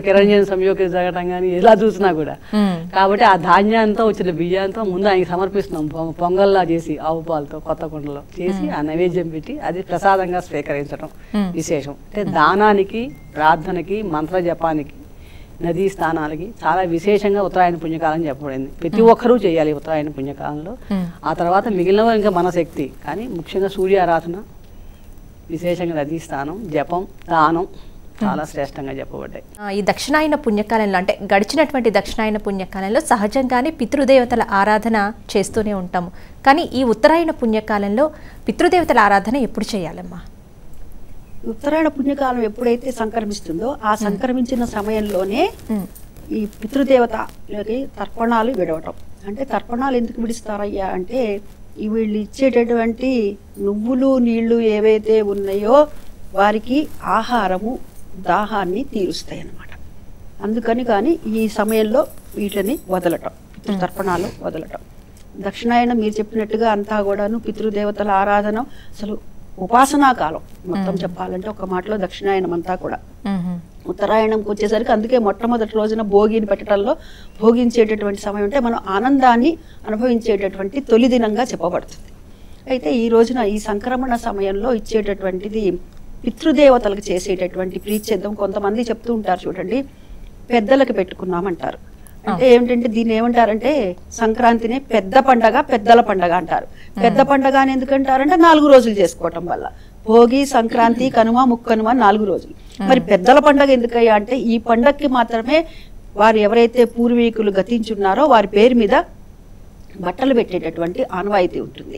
కిరణజన సంయోగ జరగటం కానీ ఎలా చూసినా కూడా. కాబట్టి ఆ ధాన్యంతో వచ్చిన బియ్యంతో ముందు ఆయనకి సమర్పిస్తున్నాం. పొంగల్లా చేసి ఆవు పాలతో కొత్త కుండలో చేసి ఆ నైవేద్యం పెట్టి అది ప్రసాదంగా స్వీకరించడం విశేషం. అంటే దానానికి, ప్రార్థనకి, మంత్ర జపానికి, నదీ స్థానాలకి చాలా విశేషంగా ఉత్తరాయణ పుణ్యకాలం చెప్పబడింది. ప్రతి ఒక్కరూ చేయాలి ఉత్తరాయణ పుణ్యకాలంలో. ఆ తర్వాత మిగిలినవి ఇంకా మన శక్తి, కానీ ముఖ్యంగా సూర్య ఆరాధన, విశేషంగా నదీ స్థానం, జపం, దానం, చాలా శ్రేష్టంగా చెప్పబడ్డాయి. ఈ దక్షిణాయన పుణ్యకాలంలో అంటే గడిచినటువంటి దక్షిణాయన పుణ్యకాలంలో సహజంగానే పితృదేవతల ఆరాధన చేస్తూనే ఉంటాము. కానీ ఈ ఉత్తరాయణ పుణ్యకాలంలో పితృదేవతల ఆరాధన ఎప్పుడు చేయాలమ్మా? ఉత్తరాయణ పుణ్యకాలం ఎప్పుడైతే సంక్రమిస్తుందో ఆ సంక్రమించిన సమయంలోనే ఈ పితృదేవతలకి తర్పణాలు విడవటం. అంటే తర్పణాలు ఎందుకు విడిస్తారయ్యా అంటే వీళ్ళు ఇచ్చేటటువంటి నువ్వులు నీళ్లు ఏవైతే ఉన్నాయో వారికి ఆహారము దాహాన్ని తీరుస్తాయి అన్నమాట. అందుకని కానీ ఈ సమయంలో వీటిని వదలటం, పితృతర్పణాలు వదలటం. దక్షిణాయనం మీరు చెప్పినట్టుగా అంతా కూడాను పితృదేవతల ఆరాధన అసలు ఉపాసనా కాలం మొత్తం చెప్పాలంటే ఒక మాటలో దక్షిణాయనం అంతా కూడా. ఉత్తరాయణంకి వచ్చేసరికి అందుకే మొట్టమొదటి రోజున భోగిని పెట్టడంలో భోగించేటటువంటి సమయం అంటే మనం ఆనందాన్ని అనుభవించేటటువంటి తొలి దినంగా చెప్పబడుతుంది. అయితే ఈ రోజున ఈ సంక్రమణ సమయంలో ఇచ్చేటటువంటిది పితృదేవతలకు చేసేటటువంటి ప్రీత్యర్థం. కొంతమంది చెప్తూ ఉంటారు చూడండి, పెద్దలకు పెట్టుకున్నామంటారు. అంటే ఏమిటంటే దీన్ని ఏమంటారంటే సంక్రాంతిని పెద్ద పండగ, పెద్దల పండగ అంటారు. పెద్ద పండగ అని ఎందుకంటారంటే 4 రోజులు చేసుకోవటం వల్ల. భోగి, సంక్రాంతి, కనుమ, ముక్కనుమ 4 రోజులు. మరి పెద్దల పండగ ఎందుకయ్యా అంటే ఈ పండగకి మాత్రమే వారు ఎవరైతే పూర్వీకులు గతించున్నారో వారి పేరు మీద బట్టలు పెట్టేటటువంటి ఆనవాయితీ ఉంటుంది.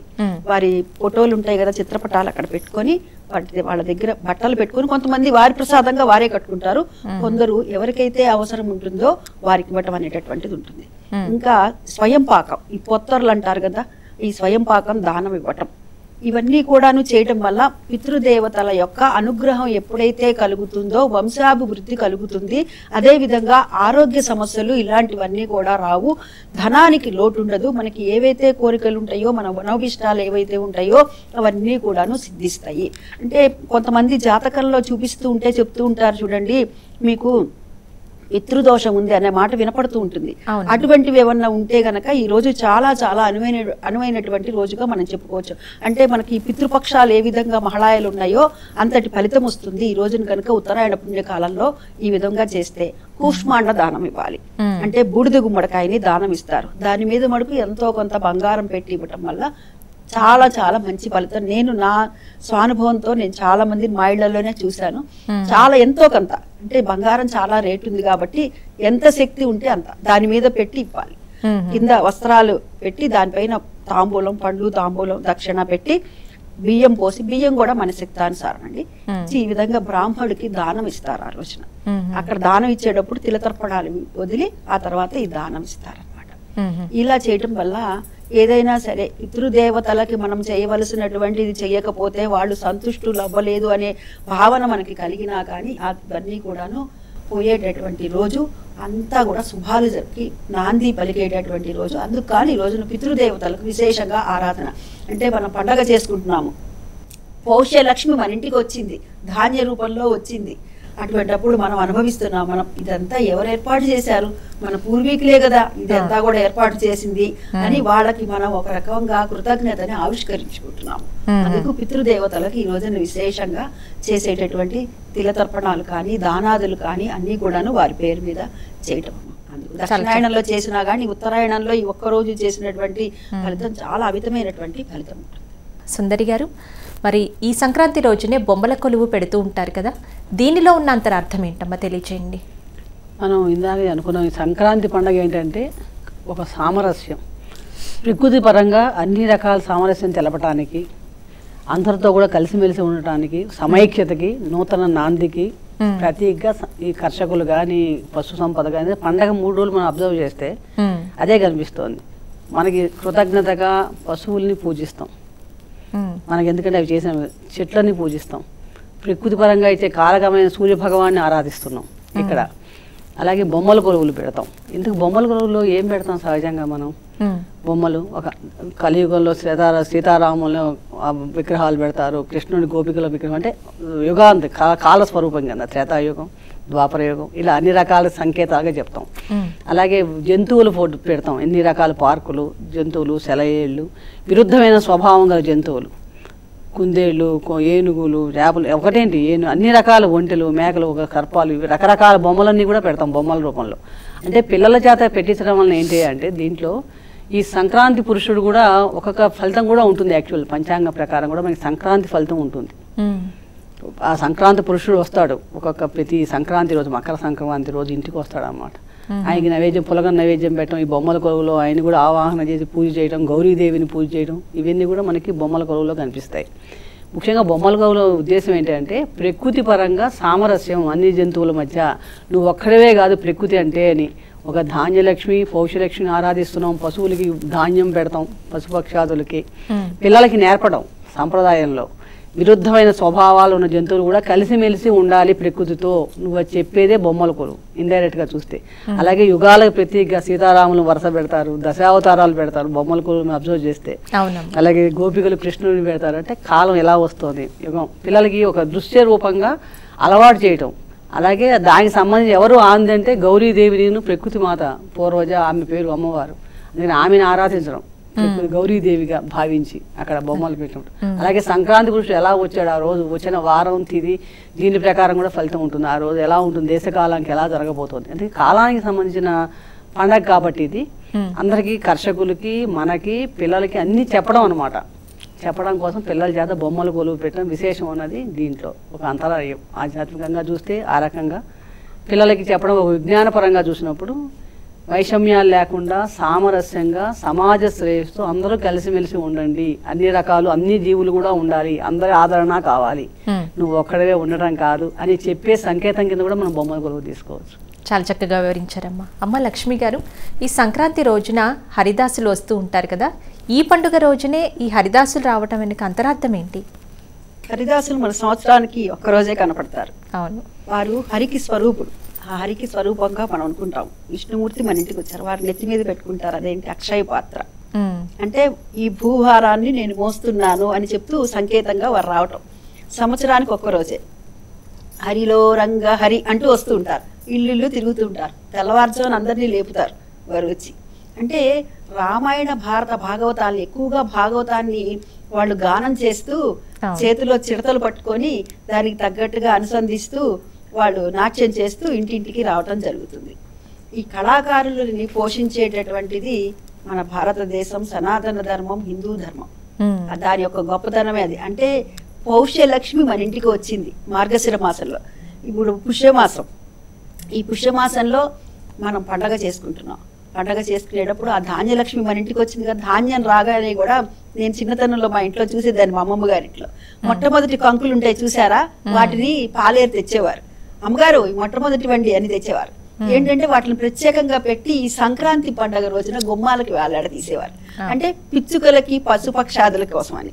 వారి ఫోటోలు ఉంటాయి కదా, చిత్రపటాలు అక్కడ పెట్టుకొని వాళ్ళ దగ్గర బట్టలు పెట్టుకొని కొంతమంది వారి ప్రసాదంగా వారే కట్టుకుంటారు. కొందరు ఎవరికైతే అవసరం ఉంటుందో వారికి ఇవ్వటం అనేటటువంటిది ఉంటుంది. ఇంకా స్వయం పాకం, ఈ పొత్తర్లు అంటారు కదా, ఈ స్వయం పాకం దానం ఇవ్వటం, ఇవన్నీ కూడాను చేయటం వల్ల పితృదేవతల యొక్క అనుగ్రహం ఎప్పుడైతే కలుగుతుందో వంశాభివృద్ధి కలుగుతుంది. అదేవిధంగా ఆరోగ్య సమస్యలు ఇలాంటివన్నీ కూడా రావు, ధనానికి లోటు ఉండదు. మనకి ఏవైతే కోరికలు ఉంటాయో, మన మనోభిష్టాలు ఏవైతే ఉంటాయో అవన్నీ కూడాను సిద్ధిస్తాయి. అంటే కొంతమంది జాతకంలో చూపిస్తూ ఉంటే చెప్తూ ఉంటారు చూడండి, మీకు పితృదోషం ఉంది అనే మాట వినపడుతూ ఉంటుంది. అటువంటివి ఏమన్నా ఉంటే గనక ఈ రోజు చాలా చాలా అనువైనటువంటి రోజుగా మనం చెప్పుకోవచ్చు. అంటే మనకి ఈ పితృపక్షాలు ఏ విధంగా మహళాయలు ఉన్నాయో అంతటి ఫలితం వస్తుంది ఈ రోజున కనుక ఉత్తరాయణ పుణ్యకాలంలో ఈ విధంగా చేస్తే. కూష్మాండ దానం ఇవ్వాలి, అంటే బూడిద గుమ్మడికాయని దానం ఇస్తారు. దాని మీద మడుకు ఎంతో కొంత బంగారం పెట్టి ఇవ్వటం వల్ల చాలా చాలా మంచి ఫలితం. నేను నా స్వానుభవంతో నేను చాలా మంది మా ఇళ్లలోనే చూశాను. చాలా ఎంతో కొంత అంటే బంగారం చాలా రేటు ఉంది కాబట్టి ఎంత శక్తి ఉంటే అంత దాని మీద పెట్టి ఇవ్వాలి. కింద వస్త్రాలు పెట్టి దానిపైన తాంబూలం, పండ్లు, తాంబూలం, దక్షిణ పెట్టి బియ్యం పోసి, బియ్యం కూడా మన శక్తానుసారం అండి, ఈ విధంగా బ్రాహ్మణుడికి దానం ఇస్తారు. ఆ రోజున అక్కడ దానం ఇచ్చేటప్పుడు తిలతర్పణాలు వదిలి ఆ తర్వాత ఈ దానం ఇస్తారనమాట. ఇలా చేయటం వల్ల ఏదైనా సరే పితృదేవతలకి మనం చేయవలసినటువంటిది చేయకపోతే వాళ్ళు సంతుష్టులు అవ్వలేదు అనే భావన మనకి కలిగినా కానీ అవన్నీ కూడాను పోయేటటువంటి రోజు, అంతా కూడా శుభాలు జరిగి నాంది పలికేటటువంటి రోజు. అందుకు కానీ ఈ రోజున పితృదేవతలకు విశేషంగా ఆరాధన. అంటే మనం పండగ చేసుకుంటున్నాము, పౌష్యలక్ష్మి మన ఇంటికి వచ్చింది, ధాన్య రూపంలో వచ్చింది. అటువంటిప్పుడు మనం అనుభవిస్తున్నాం. మనం ఇదంతా ఎవరు ఏర్పాటు చేశారు? మన పూర్వీకులే కదా ఇదంతా కూడా ఏర్పాటు చేసింది అని వాళ్ళకి మనం ఒక రకంగా కృతజ్ఞతని ఆవిష్కరించుకుంటున్నాము. అందుకు పితృదేవతలకు ఈ రోజున విశేషంగా చేసేటటువంటి తిలతర్పణాలు కానీ దానాదులు కానీ అన్ని కూడాను వారి పేరు మీద చేయటం. అందుకు దక్షిణాయనంలో చేసినా కానీ ఉత్తరాయణంలో ఈ ఒక్కరోజు చేసినటువంటి ఫలితం చాలా అమితమైనటువంటి ఫలితం ఉంటుంది. సుందరి గారు, మరి ఈ సంక్రాంతి రోజునే బొమ్మల కొలువు పెడుతూ ఉంటారు కదా, దీనిలో ఉన్న అంతరార్థం ఏంటమ్మా తెలియచేయండి. మనం ఇందాక అనుకున్నాం, ఈ సంక్రాంతి పండుగ ఏంటంటే ఒక సామరస్యం, ప్రకృతి పరంగా అన్ని రకాల సామరస్యం తెలపటానికి, అందరితో కూడా కలిసిమెలిసి ఉండటానికి, సమైక్యతకి, నూతన నాందికి ప్రతీకగా ఈ కర్షకులు కానీ పశు సంపద కానీ పండగ 3 రోజులు మనం అబ్జర్వ్ చేస్తే అదే కనిపిస్తోంది. మనకి కృతజ్ఞతగా పశువుల్ని పూజిస్తాం, మనకి ఎందుకంటే అవి చేసిన చెట్లని పూజిస్తాం. ప్రకృతి పరంగా అయితే కారకమైన సూర్యభగవాన్ని ఆరాధిస్తున్నాం ఇక్కడ. అలాగే బొమ్మల కొలువులు పెడతాం. ఇందుకు బొమ్మల కొలువులో ఏం పెడతాం? సహజంగా మనం బొమ్మలు ఒక కలియుగంలో సీతారాముల విగ్రహాలు పెడతారు, కృష్ణుడి గోపికల విగ్రహం, అంటే యుగాంతి కాల స్వరూపం కదా, త్రేతాయుగం, ద్వాపరయుగం, ఇలా అన్ని రకాల సంకేతాలుగా చెప్తాం. అలాగే జంతువులు ఫోటో పెడతాం, ఎన్ని రకాల పార్కులు, జంతువులు, సెలయేళ్ళు, విరుద్ధమైన స్వభావం గల జంతువులు, కుందేళ్ళు, ఏనుగులు, చేపలు, ఒకటేంటి అన్ని రకాల ఒంటెలు, మేకలు, సర్పాలు, ఇవి రకరకాల బొమ్మలన్నీ కూడా పెడతాం బొమ్మల రూపంలో. అంటే పిల్లల చేత పెట్టించడం వలన ఏంటి అంటే దీంట్లో ఈ సంక్రాంతి పురుషుడు కూడా ఒక్కొక్క ఫలితం కూడా ఉంటుంది. యాక్చువల్ పంచాంగ ప్రకారం కూడా మనకి సంక్రాంతి ఫలితం ఉంటుంది. ఆ సంక్రాంతి పురుషుడు వస్తాడు ప్రతి సంక్రాంతి రోజు, మకర సంక్రాంతి రోజు ఇంటికి వస్తాడు అన్నమాట. ఆయనకి నైవేద్యం, పులగం నైవేద్యం పెట్టడం, ఈ బొమ్మల కొలువులో ఆయన కూడా ఆవాహన చేసి పూజ చేయడం, గౌరీదేవిని పూజ చేయడం, ఇవన్నీ కూడా మనకి బొమ్మల కొలువులో కనిపిస్తాయి. ముఖ్యంగా బొమ్మల కొలువులో ఉద్దేశం ఏంటంటే ప్రకృతి పరంగా సామరస్యం అన్ని జంతువుల మధ్య. నువ్వు ఒక్కడవే కాదు ప్రకృతి అంటే అని. ఒక ధాన్యలక్ష్మి, పౌష్యలక్ష్మిని ఆరాధిస్తున్నాం, పశువులకి ధాన్యం పెడతాం, పశుపక్షాదులకి, పిల్లలకి నేర్పడం. సంప్రదాయంలో విరుద్ధమైన స్వభావాలు ఉన్న జంతువులు కూడా కలిసిమెలిసి ఉండాలి ప్రకృతితో. నువ్వు చెప్పేదే బొమ్మల కొలువు ఇండైరెక్ట్గా చూస్తే. అలాగే యుగాలకు ప్రత్యేకంగా సీతారాములు వరుస పెడతారు, దశావతారాలు పెడతారు బొమ్మల కొలువుని అబ్జర్వ్ చేస్తే. అలాగే గోపికలు కృష్ణుడిని పెడతారు. అంటే కాలం ఎలా వస్తుంది, యుగం పిల్లలకి ఒక దృశ్య రూపంగా అలవాటు చేయటం. అలాగే దానికి సంబంధించి ఎవరు ఆంది అంటే గౌరీదేవిని, ప్రకృతి మాత పూర్వజ, ఆమె పేరు అమ్మవారు, అందుకని ఆమెను ఆరాధించడం, గౌరీదేవిగా భావించి అక్కడ బొమ్మలు పెట్టడం. అలాగే సంక్రాంతి పురుషుడు ఎలా వచ్చాడు, ఆ రోజు వచ్చిన వారం తిది దీని ప్రకారం కూడా ఫలితం ఉంటుంది. ఆ రోజు ఎలా ఉంటుంది, దేశకాలానికి ఎలా జరగబోతుంది అంటే కాలానికి సంబంధించిన పండగ కాబట్టి ఇది అందరికీ, కర్షకులకి, మనకి, పిల్లలకి అన్నీ చెప్పడం అనమాట. చెప్పడం కోసం పిల్లల చేత బొమ్మలు కొలువు పెట్టడం విశేషం అన్నది దీంట్లో ఒక అంతరాయం. ఆధ్యాత్మికంగా చూస్తే ఆ రకంగా పిల్లలకి చెప్పడం, ఒక విజ్ఞానపరంగా చూసినప్పుడు వైషమ్యాలు లేకుండా సామరస్యంగా సమాజ శ్రేయస్సు అందరూ కలిసిమెలిసి ఉండండి, అన్ని రకాలు అన్ని జీవులు కూడా ఉండాలి, అందరి ఆదరణ కావాలి, నువ్వు ఒక్కడవే ఉండటం కాదు అని చెప్పే సంకేతం కింద కూడా మనం బొమ్మల కొలువు తీసుకోవచ్చు. చాలా చక్కగా వివరించారమ్మా. అమ్మ లక్ష్మి గారు, ఈ సంక్రాంతి రోజున హరిదాసులు వస్తూ ఉంటారు కదా, ఈ పండుగ రోజునే ఈ హరిదాసులు రావటం వెనుక అంతరార్థం ఏంటి? హరిదాసులు మన సంవత్సరానికి ఒక్కరోజే కనపడతారు. అవును, వారు హరికి స్వరూపుడు. ఆ హరికి స్వరూపంగా మనం అనుకుంటాం. విష్ణుమూర్తి మన ఇంటికి వచ్చారు, వారు నెత్తి మీద పెట్టుకుంటారు, అదేంటి అక్షయ పాత్ర. అంటే ఈ భూభారాన్ని నేను మోస్తున్నాను అని చెప్తూ సంకేతంగా వారు రావటం. సంవత్సరానికి ఒక్కరోజే హరిలో రంగ హరి అంటూ వస్తూ ఉంటారు, ఇల్లు తిరుగుతూ ఉంటారు, తెల్లవారుజామున అందరినీ లేపుతారు వారు వచ్చి. అంటే రామాయణ భారత భాగవతాన్ని, ఎక్కువగా భాగవతాన్ని వాళ్ళు గానం చేస్తూ చేతిలో చిడతలు పట్టుకొని దానికి తగ్గట్టుగా అనుసంధిస్తూ వాళ్ళు నాట్యం చేస్తూ ఇంటింటికి రావటం జరుగుతుంది. ఈ కళాకారులని పోషించేటటువంటిది మన భారతదేశం, సనాతన ధర్మం, హిందూ ధర్మం. దాని యొక్క గొప్పతనమే అది. అంటే పౌష్యలక్ష్మి మన ఇంటికి వచ్చింది మార్గశిర మాసంలో. ఇప్పుడు పుష్యమాసం, ఈ పుష్యమాసంలో మనం పండగ చేసుకుంటున్నాం. పండగ చేసుకునేటప్పుడు ఆ ధాన్యలక్ష్మి మన ఇంటికి వచ్చింది కదా. ధాన్యం రాగానే కూడా నేను చిన్నతనంలో మా ఇంట్లో చూసేదాన్ని, మా అమ్మమ్మ గారింట్లో మొట్టమొదటి కంకులు ఉంటాయి చూసారా, వాటిని పాలేరు తెచ్చేవారు. అమ్మగారు మొట్టమొదటి వండి అని తెచ్చేవారు. ఏంటంటే వాటిని ప్రత్యేకంగా పెట్టి ఈ సంక్రాంతి పండుగ రోజున గుమ్మాలకి వేలాడ తీసేవారు. అంటే పిచ్చుకలకి, పశుపక్షాదుల కోసం అని.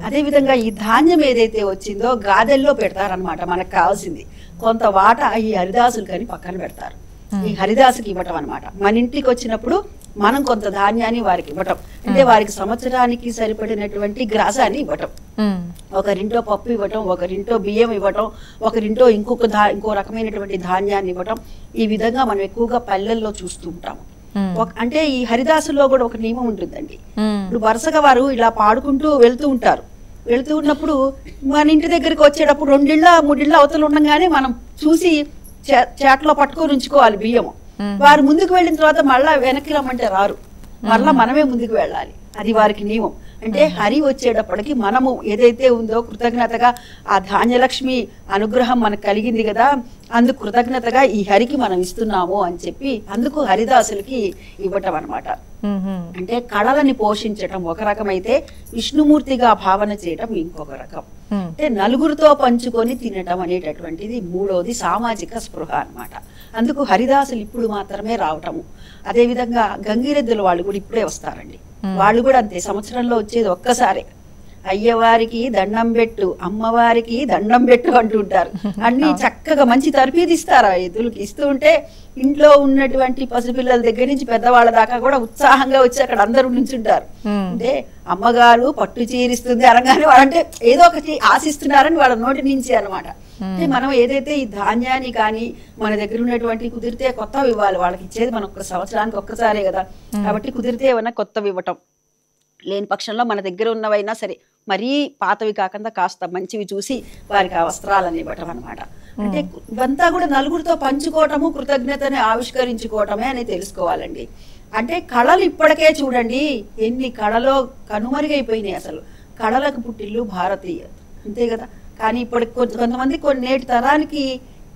అదే విధంగా ఈ ధాన్యం ఏదైతే వచ్చిందో గాదెల్లో పెడతారనమాట. మనకు కావాల్సింది కొంత వాటా ఈ హరిదాసులకని పక్కన పెడతారు. ఈ హరిదాసుకి ఇవ్వటం అనమాట. మన ఇంటికి వచ్చినప్పుడు మనం కొంత ధాన్యాన్ని వారికి ఇవ్వటం, అంటే వారికి సంవత్సరానికి సరిపడినటువంటి గ్రాసాన్ని ఇవ్వటం. ఒకరింటో పప్పు ఇవ్వటం, ఒకరింటో బియ్యం ఇవ్వటం, ఒకరింటో ఇంకో రకమైనటువంటి ధాన్యాన్ని ఇవ్వటం. ఈ విధంగా మనం ఎక్కువగా పల్లెల్లో చూస్తూ ఉంటాము. అంటే ఈ హరిదాసుల్లో కూడా ఒక నియమం ఉంటుందండి. ఇప్పుడు వరుసగా వారు ఇలా పాడుకుంటూ వెళ్తూ ఉంటారు. వెళ్తూ ఉన్నప్పుడు మన ఇంటి దగ్గరికి వచ్చేటప్పుడు 2 ఇళ్ళ 3 ఇళ్ళ అవతలు ఉండగానే మనం చూసి చేటలో పట్టుకొని ఉంచుకోవాలి బియ్యము. వారు ముందుకు వెళ్ళిన తర్వాత మళ్ళా వెనక్కి రమ్మంటే రారు, మళ్ళా మనమే ముందుకు వెళ్ళాలి. అది వారికి నియమం. అంటే హరి వచ్చేటప్పటికి మనము ఏదైతే ఉందో కృతజ్ఞతగా ఆ ధాన్యలక్ష్మి అనుగ్రహం మనకు కలిగింది కదా, అందుకు కృతజ్ఞతగా ఈ హరికి మనం ఇస్తున్నాము అని చెప్పి అందుకు హరిదాసులకి ఇవ్వటం అనమాట. అంటే కళలని పోషించటం ఒక రకమైతే, విష్ణుమూర్తిగా భావన చేయటం ఇంకొక రకం. అంటే నలుగురితో పంచుకొని తినటం అనేటటువంటిది మూడోది సామాజిక స్పృహ అన్నమాట. అందుకు హరిదాసులు ఇప్పుడు మాత్రమే రావటము. అదే విధంగా గంగిరెద్దుల వాళ్ళు కూడా ఇప్పుడే వస్తారండి. వాళ్ళు కూడా అంతే, సంవత్సరంలో వచ్చేది ఒక్కసారే. అయ్యవారికి దండం పెట్టు, అమ్మవారికి దండం పెట్టు అంటుంటారు. అన్ని చక్కగా మంచి తర్ఫీదిస్తారు ఆ ఎద్దులకి. ఇస్తూ ఉంటే ఇంట్లో ఉన్నటువంటి పసిపిల్లల దగ్గర నుంచి పెద్దవాళ్ళ దాకా కూడా ఉత్సాహంగా వచ్చి అక్కడ అందరూ నుంచుంటారు. అంటే అమ్మగారు పట్టు చీరిస్తుంది అనగానే వాళ్ళంటే ఏదో ఒకటి ఆశిస్తున్నారని వాళ్ళ నోటి నుంచి అనమాట. అంటే మనం ఏదైతే ఈ ధాన్యాన్ని కానీ మన దగ్గర ఉన్నటువంటి కుదిరితే కొత్తవి ఇవ్వాలి. వాళ్ళకి ఇచ్చేది మనం ఒక సంవత్సరానికి ఒక్కసారే కదా, కాబట్టి కుదిరితే ఏమన్నా కొత్తవి ఇవ్వటం. లేని పక్షంలో మన దగ్గర ఉన్నవైనా సరే మరీ పాతవి కాకుండా కాస్త మంచివి చూసి వారికి ఆ వస్త్రాలను ఇవ్వటం అనమాట. అంటే ఇవంతా కూడా నలుగురితో పంచుకోవటము, కృతజ్ఞతని ఆవిష్కరించుకోవటమే అని తెలుసుకోవాలండి. అంటే కళలు ఇప్పటికే చూడండి ఎన్ని కళలో కనుమరుగైపోయినాయి. అసలు కళలకు పుట్టిల్లు భారతీయ, అంతే కదా. కానీ ఇప్పుడు కొంతమంది నేటి తరానికి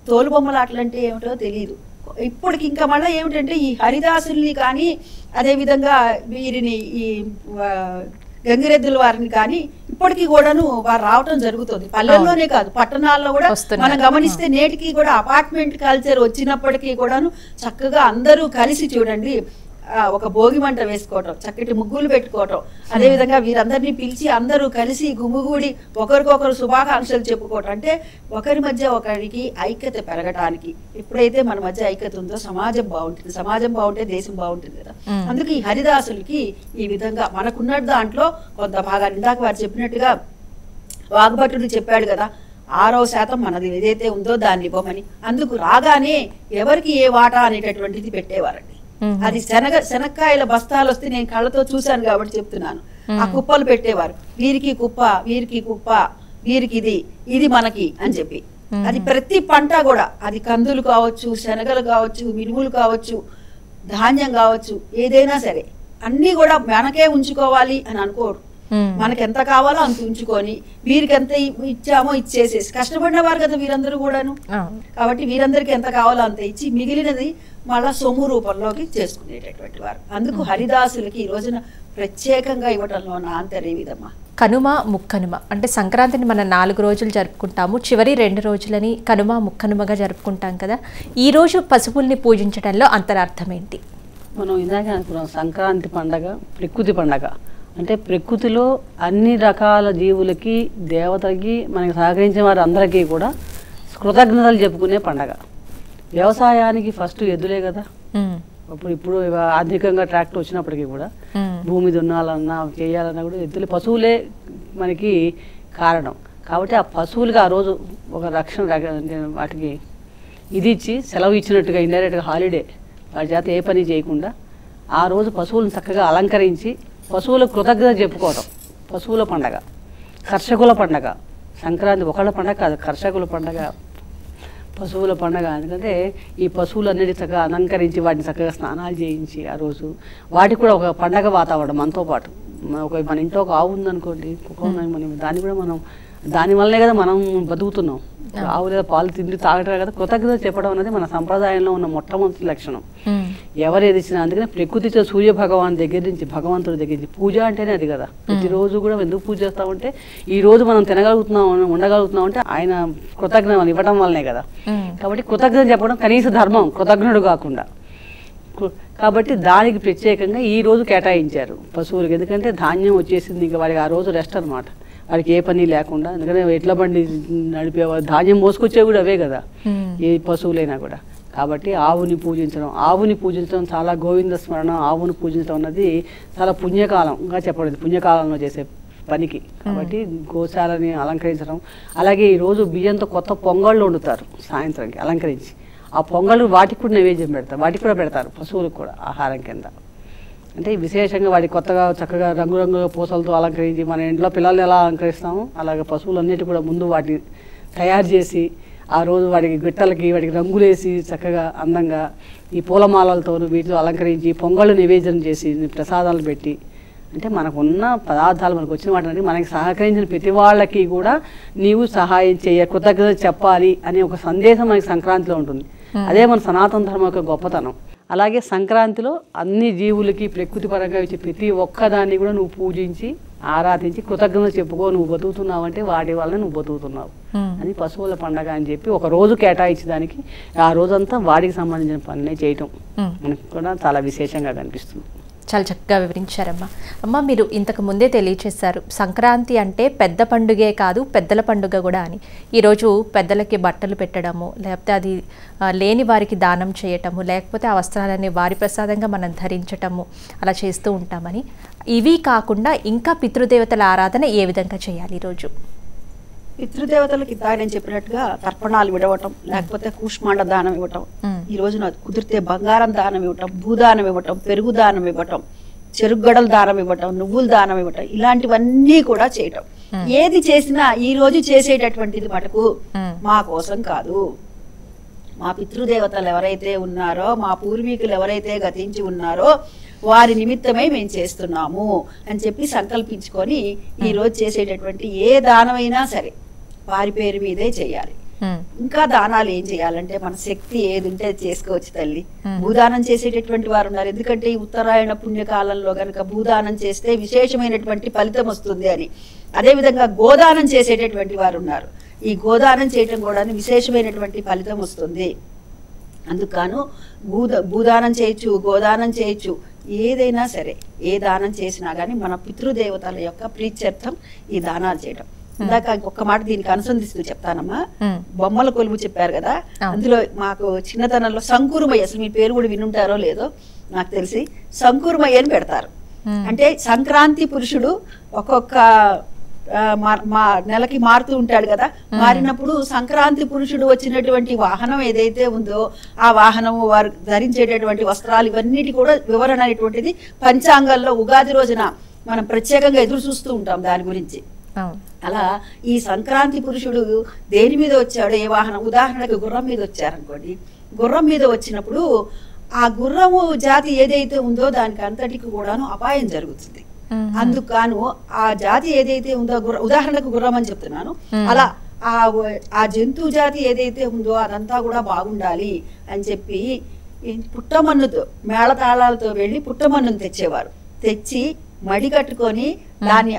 తోలుబొమ్మలాటలు అంటే ఏమిటో తెలియదు. ఇప్పటికి ఇంకా మళ్ళీ ఏమిటంటే ఈ హరిదాసుల్ని కానీ అదేవిధంగా వీరిని ఈ గంగిరెద్దుల వారిని కానీ ఇప్పటికీ కూడాను వారు రావటం జరుగుతుంది. పల్లెల్లోనే కాదు, పట్టణాల్లో కూడా మనం గమనిస్తే నేటికి కూడా అపార్ట్మెంట్ కల్చర్ వచ్చినప్పటికీ కూడాను చక్కగా అందరూ కలిసి చూడండి ఒక భోగి మంట వేసుకోవటం, చక్కటి ముగ్గులు పెట్టుకోవటం, అదేవిధంగా వీరందరినీ పిలిచి అందరూ కలిసి గుమిగూడి ఒకరికొకరు శుభాకాంక్షలు చెప్పుకోవటం. అంటే ఒకరి మధ్య ఒకరికి ఐక్యత పెరగటానికి. ఎప్పుడైతే మన మధ్య ఐక్యత ఉందో సమాజం బాగుంటుంది, సమాజం బాగుంటే దేశం బాగుంటుంది కదా. అందుకే ఈ హరిదాసులకి ఈ విధంగా మనకున్న దాంట్లో కొంత భాగాన్ని ఇందాక వారు చెప్పినట్టుగా వాగ్భటుడు చెప్పాడు కదా, 6% మనది ఏదైతే ఉందో దాన్ని ఇవ్వమని. అందుకు రాగానే ఎవరికి ఏ వాటా అనేటటువంటిది పెట్టేవారండి. అది శనక్కాయల బస్తాలు వస్తే నేను కళ్ళతో చూశాను కాబట్టి చెప్తున్నాను. ఆ కుప్పలు పెట్టేవారు, వీరికి కుప్ప, వీరికి కుప్ప, వీరికి ఇది మనకి అని చెప్పి. అది ప్రతి పంట కూడా, అది కందులు కావచ్చు, శనగలు కావచ్చు, మినుములు కావచ్చు, ధాన్యం కావచ్చు, ఏదైనా సరే అన్ని కూడా మనకే ఉంచుకోవాలి అని అనుకోరు. మనకి ఎంత కావాలో అంత ఉంచుకొని వీరికి ఎంత ఇచ్చామో ఇచ్చేసేసి కష్టపడిన వారు కదా వీరందరూ కూడాను. కాబట్టి వీరందరికి ఎంత కావాలో అంత ఇచ్చి మిగిలినది మళ్ళా సొమ్ము రూపంలోకి చేసుకునేటటువంటి వారు. అందుకు హరిదాసులకి ఈ రోజున ప్రత్యేకంగా ఇవ్వటంలో నా ఆంతర్యం ఇదమ్మా. కనుమ ముక్కనుమ అంటే సంక్రాంతిని మనం 4 రోజులు జరుపుకుంటాము, చివరి 2 రోజులని కనుమ ముక్కనుమగా జరుపుకుంటాం కదా. ఈ రోజు పశువుల్ని పూజించడంలో అంతరార్థం ఏంటి? మనం ఇందాక అనుకున్నాం, సంక్రాంతి పండగ ప్రకృతి పండగ. అంటే ప్రకృతిలో అన్ని రకాల జీవులకి, దేవతలకి, మనకి సహకరించిన వారి అందరికీ కూడా కృతజ్ఞతలు చెప్పుకునే పండగ. వ్యవసాయానికి ఫస్ట్ ఎద్దులే కదా. ఇప్పుడు ఆధునికంగా ట్రాక్టర్ వచ్చినప్పటికీ కూడా భూమి దున్నాలన్నా చేయాలన్నా కూడా ఎద్దులే, పశువులే మనకి కారణం. కాబట్టి ఆ పశువులకి ఆ రోజు ఒక రక్షణ, వాటికి ఇది ఇచ్చి సెలవు ఇచ్చినట్టుగా ఇండైరెక్ట్గా హాలిడే, వాటి చేత ఏ పని చేయకుండా ఆ రోజు పశువులను చక్కగా అలంకరించి పశువులకు కృతజ్ఞత చెప్పుకోవడం పశువుల పండగ. కర్షకుల పండగ సంక్రాంతి ఒకళ్ళ పండగ కాదు, కర్షకుల పండగ, పశువుల పండగ. ఎందుకంటే ఈ పశువులన్నిటి చక్కగా అలంకరించి వాటిని చక్కగా స్నానాలు చేయించి ఆ రోజు వాటికి కూడా ఒక పండగ వాతావరణం మనతో పాటు. మన ఇంట్లో ఒక ఆవు ఉందనుకోండి, కుక్క ఉందని, మనం దాన్ని కూడా మనం దానివల్లనే కదా మనం బతుకుతున్నాం. ఆవు లేదా పాలు తిండి తాగటం కదా. కృతజ్ఞత చెప్పడం అనేది మన సంప్రదాయంలో ఉన్న మొట్టమొదటి లక్షణం. ఎవరు ఏది ఇచ్చినా. అందుకనే ప్రకృతితో సూర్య భగవాన్ దగ్గర నుంచి భగవంతుడి దగ్గర నుంచి పూజ అంటేనే అది కదా. ప్రతిరోజు కూడా ఎందుకు పూజ చేస్తామంటే ఈ రోజు మనం తినగలుగుతున్నాం, ఉండగలుగుతున్నాం అంటే ఆయన కృతజ్ఞత ఇవ్వడం వల్లనే కదా. కాబట్టి కృతజ్ఞత చెప్పడం కనీస ధర్మం, కృతజ్ఞుడు కాకుండా. కాబట్టి దానికి ప్రత్యేకంగా ఈ రోజు కేటాయించారు పశువులకు. ఎందుకంటే ధాన్యం వచ్చేసింది, ఇంకా వాడికి ఆ రోజు రెస్ట్ అనమాట. వాడికి ఏ పని లేకుండా. ఎందుకంటే ఎడ్ల బండి నడిపేవారు, ధాన్యం మోసుకొచ్చే కూడా అవే కదా ఏ పశువులైనా కూడా. కాబట్టి ఆవుని పూజించడం చాలా గోవింద స్మరణ. ఆవుని పూజించడం అన్నది చాలా పుణ్యకాలంగా చెప్పబడింది, పుణ్యకాలంలో చేసే పనికి. కాబట్టి గోశాలని అలంకరించడం. అలాగే ఈరోజు బియ్యంతో కొత్త పొంగళ్ళు వండుతారు సాయంత్రంకి అలంకరించి. ఆ పొంగళ్ళు వాటికి కూడా నైవేద్యం పెడతారు, వాటికి కూడా పెడతారు పశువులకు కూడా ఆహారం కింద. అంటే విశేషంగా వాటికి కొత్తగా చక్కగా రంగురంగుల పూసలతో అలంకరించి, మన ఇంట్లో పిల్లల్ని ఎలా అలంకరిస్తామో అలాగే పశువులన్నిటి కూడా ముందు వాటిని తయారు చేసి ఆ రోజు వాటికి గిట్టలకి వాటికి రంగులేసి చక్కగా అందంగా ఈ పూలమాలలతో వీటితో అలంకరించి పొంగళ్ళు నివేదన చేసి ప్రసాదాలు పెట్టి, అంటే మనకున్న పదార్థాలు మనకు వచ్చిన వాటిని మనకి సహకరించిన ప్రతి వాళ్ళకి కూడా నీవు సహాయం చేయ, కృతజ్ఞత చెప్పాలి అనే ఒక సందేశం మనకి సంక్రాంతిలో ఉంటుంది. అదే మన సనాతన ధర్మం యొక్క గొప్పతనం. అలాగే సంక్రాంతిలో అన్ని జీవులకి ప్రకృతి పరంగా ఇచ్చే ప్రతి ఒక్కదాన్ని కూడా నువ్వు పూజించి ఆరాధించి కృతజ్ఞత చెప్పుకో. నువ్వు బతుకుతున్నావు అంటే వాటి వల్ల నువ్వు బతుకుతున్నావు అని పశువుల పండగ అని చెప్పి ఒక రోజు కేటాయించడానికి ఆ రోజంతా వాటికి సంబంధించిన పనులే చేయటం మనకు కూడా చాలా విశేషంగా కనిపిస్తుంది. చాలా చక్కగా వివరించారమ్మా. అమ్మ, మీరు ఇంతకు ముందే తెలియచేశారు సంక్రాంతి అంటే పెద్ద పండుగే కాదు పెద్దల పండుగ కూడా అని. ఈరోజు పెద్దలకి బట్టలు పెట్టడము, లేకపోతే అది లేని వారికి దానం చేయటము, లేకపోతే ఆ వస్త్రాలని వారి ప్రసాదంగా మనం ధరించటము అలా చేస్తూ ఉంటామని. ఇవి కాకుండా ఇంకా పితృదేవతల ఆరాధన ఏ విధంగా చేయాలి ఈరోజు? పితృదేవతలకి నేను చెప్పినట్టుగా తర్పణాలు విడవటం, లేకపోతే కూష్మాండ దానం ఇవ్వటం, ఈ రోజున కుదిరితే బంగారం దానం ఇవ్వటం, భూదానం ఇవ్వటం, పెరుగు దానం ఇవ్వటం, చెరుగడల దానం ఇవ్వటం, నువ్వుల దానం ఇవ్వటం, ఇలాంటివన్నీ కూడా చేయటం. ఏది చేసినా ఈ రోజు చేసేటటువంటిది మటుకు మా కోసం కాదు, మా పితృదేవతలు ఎవరైతే ఉన్నారో, మా పూర్వీకులు ఎవరైతే గతించి ఉన్నారో వారి నిమిత్తమై మేము చేస్తున్నాము అని చెప్పి సంకల్పించుకొని ఈ రోజు చేసేటటువంటి ఏ దానమైనా సరే వారి పేరు మీదే చేయాలి. ఇంకా దానాలు ఏం చేయాలంటే మన శక్తి ఏది ఉంటే అది చేసుకోవచ్చు తల్లి. భూదానం చేసేటటువంటి వారు ఉన్నారు. ఎందుకంటే ఈ ఉత్తరాయణ పుణ్యకాలంలో గనక భూదానం చేస్తే విశేషమైనటువంటి ఫలితం వస్తుంది అని. అదేవిధంగా గోదానం చేసేటటువంటి వారు ఉన్నారు. ఈ గోదానం చేయటం కూడా విశేషమైనటువంటి ఫలితం వస్తుంది. అందుకను భూదానం చేయొచ్చు, గోదానం చేయొచ్చు, ఏదైనా సరే ఏ దానం చేసినా కానీ మన పితృదేవతల యొక్క ప్రీత్యర్థం ఈ దానాలు చేయడం. ఇందాక ఒక్క మాట దీనికి అనుసంధిస్తూ చెప్తానమ్మా. బొమ్మల కొలువు చెప్పారు కదా, అందులో మాకు చిన్నతనంలో సంకూరుమయ్య, అసలు మీ పేరు కూడా వినుంటారో లేదో నాకు తెలిసి, సంకూరుమయ్య అని పెడతారు. అంటే సంక్రాంతి పురుషుడు ఒక్కొక్క మా నెలకి మారుతూ ఉంటాడు కదా, మారినప్పుడు సంక్రాంతి పురుషుడు వచ్చినటువంటి వాహనం ఏదైతే ఉందో ఆ వాహనము, వారు ధరించేటటువంటి వస్త్రాలు, ఇవన్నిటి కూడా వివరణ అనేటువంటిది పంచాంగాల్లో ఉగాది రోజున మనం ప్రత్యేకంగా ఎదురు చూస్తూ ఉంటాం దాని గురించి. అలా ఈ సంక్రాంతి పురుషుడు దేని మీద వచ్చాడు, ఏ వాహనం, ఉదాహరణకు గుర్రం మీద వచ్చారనుకోండి, గుర్రం మీద వచ్చినప్పుడు ఆ గుర్రము జాతి ఏదైతే ఉందో దానికి అంతటికి కూడాను అపాయం జరుగుతుంది. అందుకు ఆ జాతి ఏదైతే ఉందో, ఉదాహరణకు గుర్రం అని చెప్తున్నాను, అలా ఆ జంతు జాతి ఏదైతే ఉందో అదంతా కూడా బాగుండాలి అని చెప్పి పుట్టమన్నుతో మేళతాళాలతో వెళ్ళి పుట్టమన్నును తెచ్చేవారు. తెచ్చి మడి కట్టుకొని దాన్ని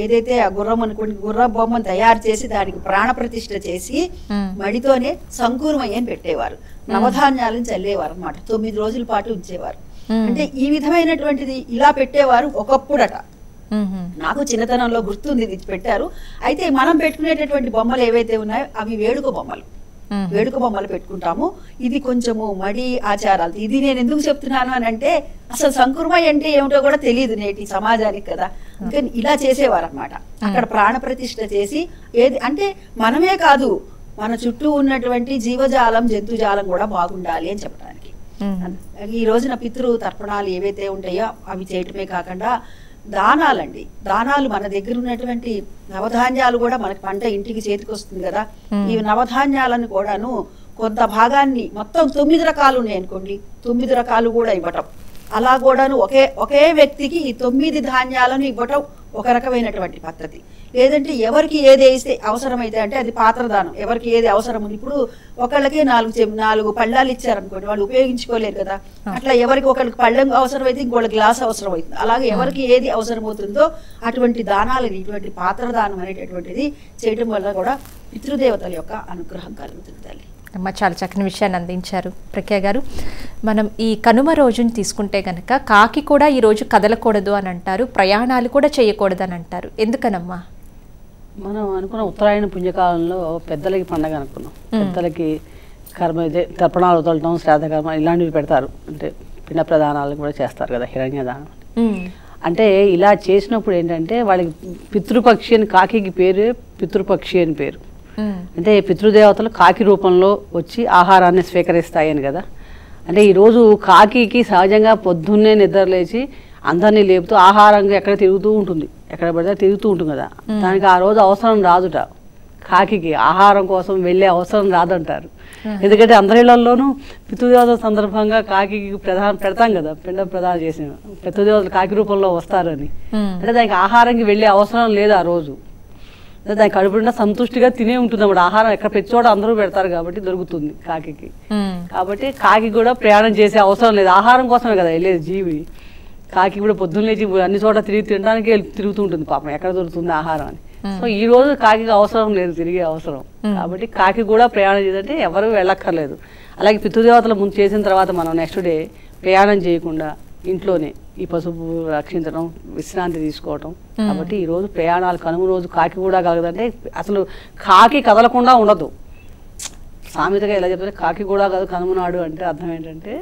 ఏదైతే ఆ గుర్రం అనుకోండి, గుర్ర బొమ్మను తయారు చేసి దానికి ప్రాణ ప్రతిష్ఠ చేసి మడితోనే సంకూర్మయ్య అని పెట్టేవారు. నవధాన్యాలను చల్లేవారు అన్నమాట. 9 రోజుల పాటు ఉంచేవారు. అంటే ఈ విధమైనటువంటిది ఇలా పెట్టేవారు ఒకప్పుడట. నాకు చిన్నతనంలో గుర్తుంది, ఇది పెట్టారు. అయితే మనం పెట్టుకునేటటువంటి బొమ్మలు ఏవైతే ఉన్నాయో అవి వేడుక బొమ్మలు. వేడుక బొమ్మలు పెట్టుకుంటాము. ఇది కొంచెము మడి ఆచారాలు. ఇది నేను ఎందుకు చెప్తున్నాను అని అంటే, అసలు సంకుర్మయ్య అంటే ఏమిటో కూడా తెలియదు నేటి సమాజానికి కదా. ఇంకా ఇలా చేసేవారు అనమాట. అక్కడ ప్రాణ ప్రతిష్ఠ చేసి ఏది అంటే మనమే కాదు, మన చుట్టూ ఉన్నటువంటి జీవజాలం, జంతుజాలం కూడా బాగుండాలి అని చెప్పడానికి. ఈ రోజున పితృ తర్పణాలు ఏవైతే ఉంటాయో అవి చేయటమే కాకుండా దానాలండి. దానాలు మన దగ్గర ఉన్నటువంటి నవధాన్యాలు కూడా మనకి పంట ఇంటికి చేతికి వస్తుంది కదా. ఈ నవధాన్యాలను కూడాను కొంత భాగాన్ని, మొత్తం 9 రకాలు ఉన్నాయి అనుకోండి, 9 రకాలు కూడా ఇవ్వటం. అలా కూడాను ఒకే వ్యక్తికి ఈ 9 ధాన్యాలను ఇవ్వటం ఒక రకమైనటువంటి పద్ధతి. లేదంటే ఎవరికి ఏది వేస్తే అవసరమైతే అంటే అది పాత్రదానం, ఎవరికి ఏది అవసరం ఉంది. ఇప్పుడు ఒకళ్ళకి 4 పళ్ళాలు ఇచ్చారనుకోండి, వాళ్ళు ఉపయోగించుకోలేరు కదా. అట్లా ఎవరికి ఒకరికి పళ్ళెం అవసరమైతే ఇంకోళ్ళ గ్లాస్ అవసరం అవుతుంది. అలాగే ఎవరికి ఏది అవసరమవుతుందో అటువంటి దానాలని, ఇటువంటి పాత్రదానం అనేటటువంటిది చేయడం వల్ల కూడా పితృదేవతల యొక్క అనుగ్రహం కలుగుతుంది. అమ్మ, చాలా చక్కని విషయాన్ని అందించారు ప్రఖ్యా గారు. మనం ఈ కనుమ రోజుని తీసుకుంటే కనుక కాకి కూడా ఈ రోజు కదలకూడదు అని అంటారు, ప్రయాణాలు కూడా చేయకూడదు అని అంటారు. ఎందుకనమ్మా? మనం అనుకున్న ఉత్తరాయణ పుణ్యకాలంలో పెద్దలకి పండగ అనుకున్నాం. పెద్దలకి కర్మ తర్పణాలు వదలటం, శ్రాద్ధకర్మ ఇలాంటివి పెడతారు. అంటే పిండ ప్రదానాలు కూడా చేస్తారు కదా, హిరణ్యదానం. అంటే ఇలా చేసినప్పుడు ఏంటంటే వాళ్ళకి పితృపక్షి అని, కాకి పేరు పితృపక్షి అని పేరు. అంటే పితృదేవతలు కాకి రూపంలో వచ్చి ఆహారాన్ని స్వీకరిస్తాయని కదా. అంటే ఈరోజు కాకి సహజంగా పొద్దున్నే నిద్రలేచి అందరినీ లేపుతూ ఆహారంగా ఎక్కడ తిరుగుతూ ఉంటుంది, ఎక్కడ పడితే తిరుగుతూ ఉంటుంది కదా. దానికి ఆ రోజు అవసరం రాదుట. కాకి ఆహారం కోసం వెళ్ళే అవసరం రాదంటారు. ఎందుకంటే అందరిళ్లలోనూ పితృదేవతల సందర్భంగా కాకి పెడతాం కదా, పిండ ప్రదానం చేసిన పితృదేవతలు కాకి రూపంలో వస్తారని. అంటే దానికి ఆహారంకి వెళ్ళే అవసరం లేదు ఆ రోజు. దాని కడుపుండా సంతుష్టిగా తినే ఉంటుంది అన్నమాట. ఆహారం ఎక్కడ పెంచోడ అందరూ పెడతారు కాబట్టి దొరుకుతుంది కాకి. కాబట్టి కాకి కూడా ప్రయాణం చేసే అవసరం లేదు, ఆహారం కోసమే కదా వెళ్ళేది జీవి. కాకి కూడా పొద్దున్న లేచి అన్ని చోట్ల తినడానికి తిరుగుతూ ఉంటుంది పాపం, ఎక్కడ దొరుకుతుంది ఆహారం అని. సో ఈ రోజు కాకి అవసరం లేదు, తిరిగే అవసరం. కాబట్టి కాకి కూడా ప్రయాణం చేయాలంటే ఎవరు వెళ్ళక్కర్లేదు. అలాగే పితృదేవతల ముందు చేసిన తర్వాత మనం నెక్స్ట్ డే ప్రయాణం చేయకుండా ఇంట్లోనే ఈ పసుపు రక్షించడం, విశ్రాంతి తీసుకోవటం. కాబట్టి ఈ రోజు ప్రయాణాలు, కనుమ రోజు కాకి కూడా కలగదంటే అసలు కాకి కదలకుండా ఉండదు. సామెతగా ఎలా చెప్తారు, కాకి కూడా కదలు కనుమనాడు అంటే అర్థం ఏంటంటే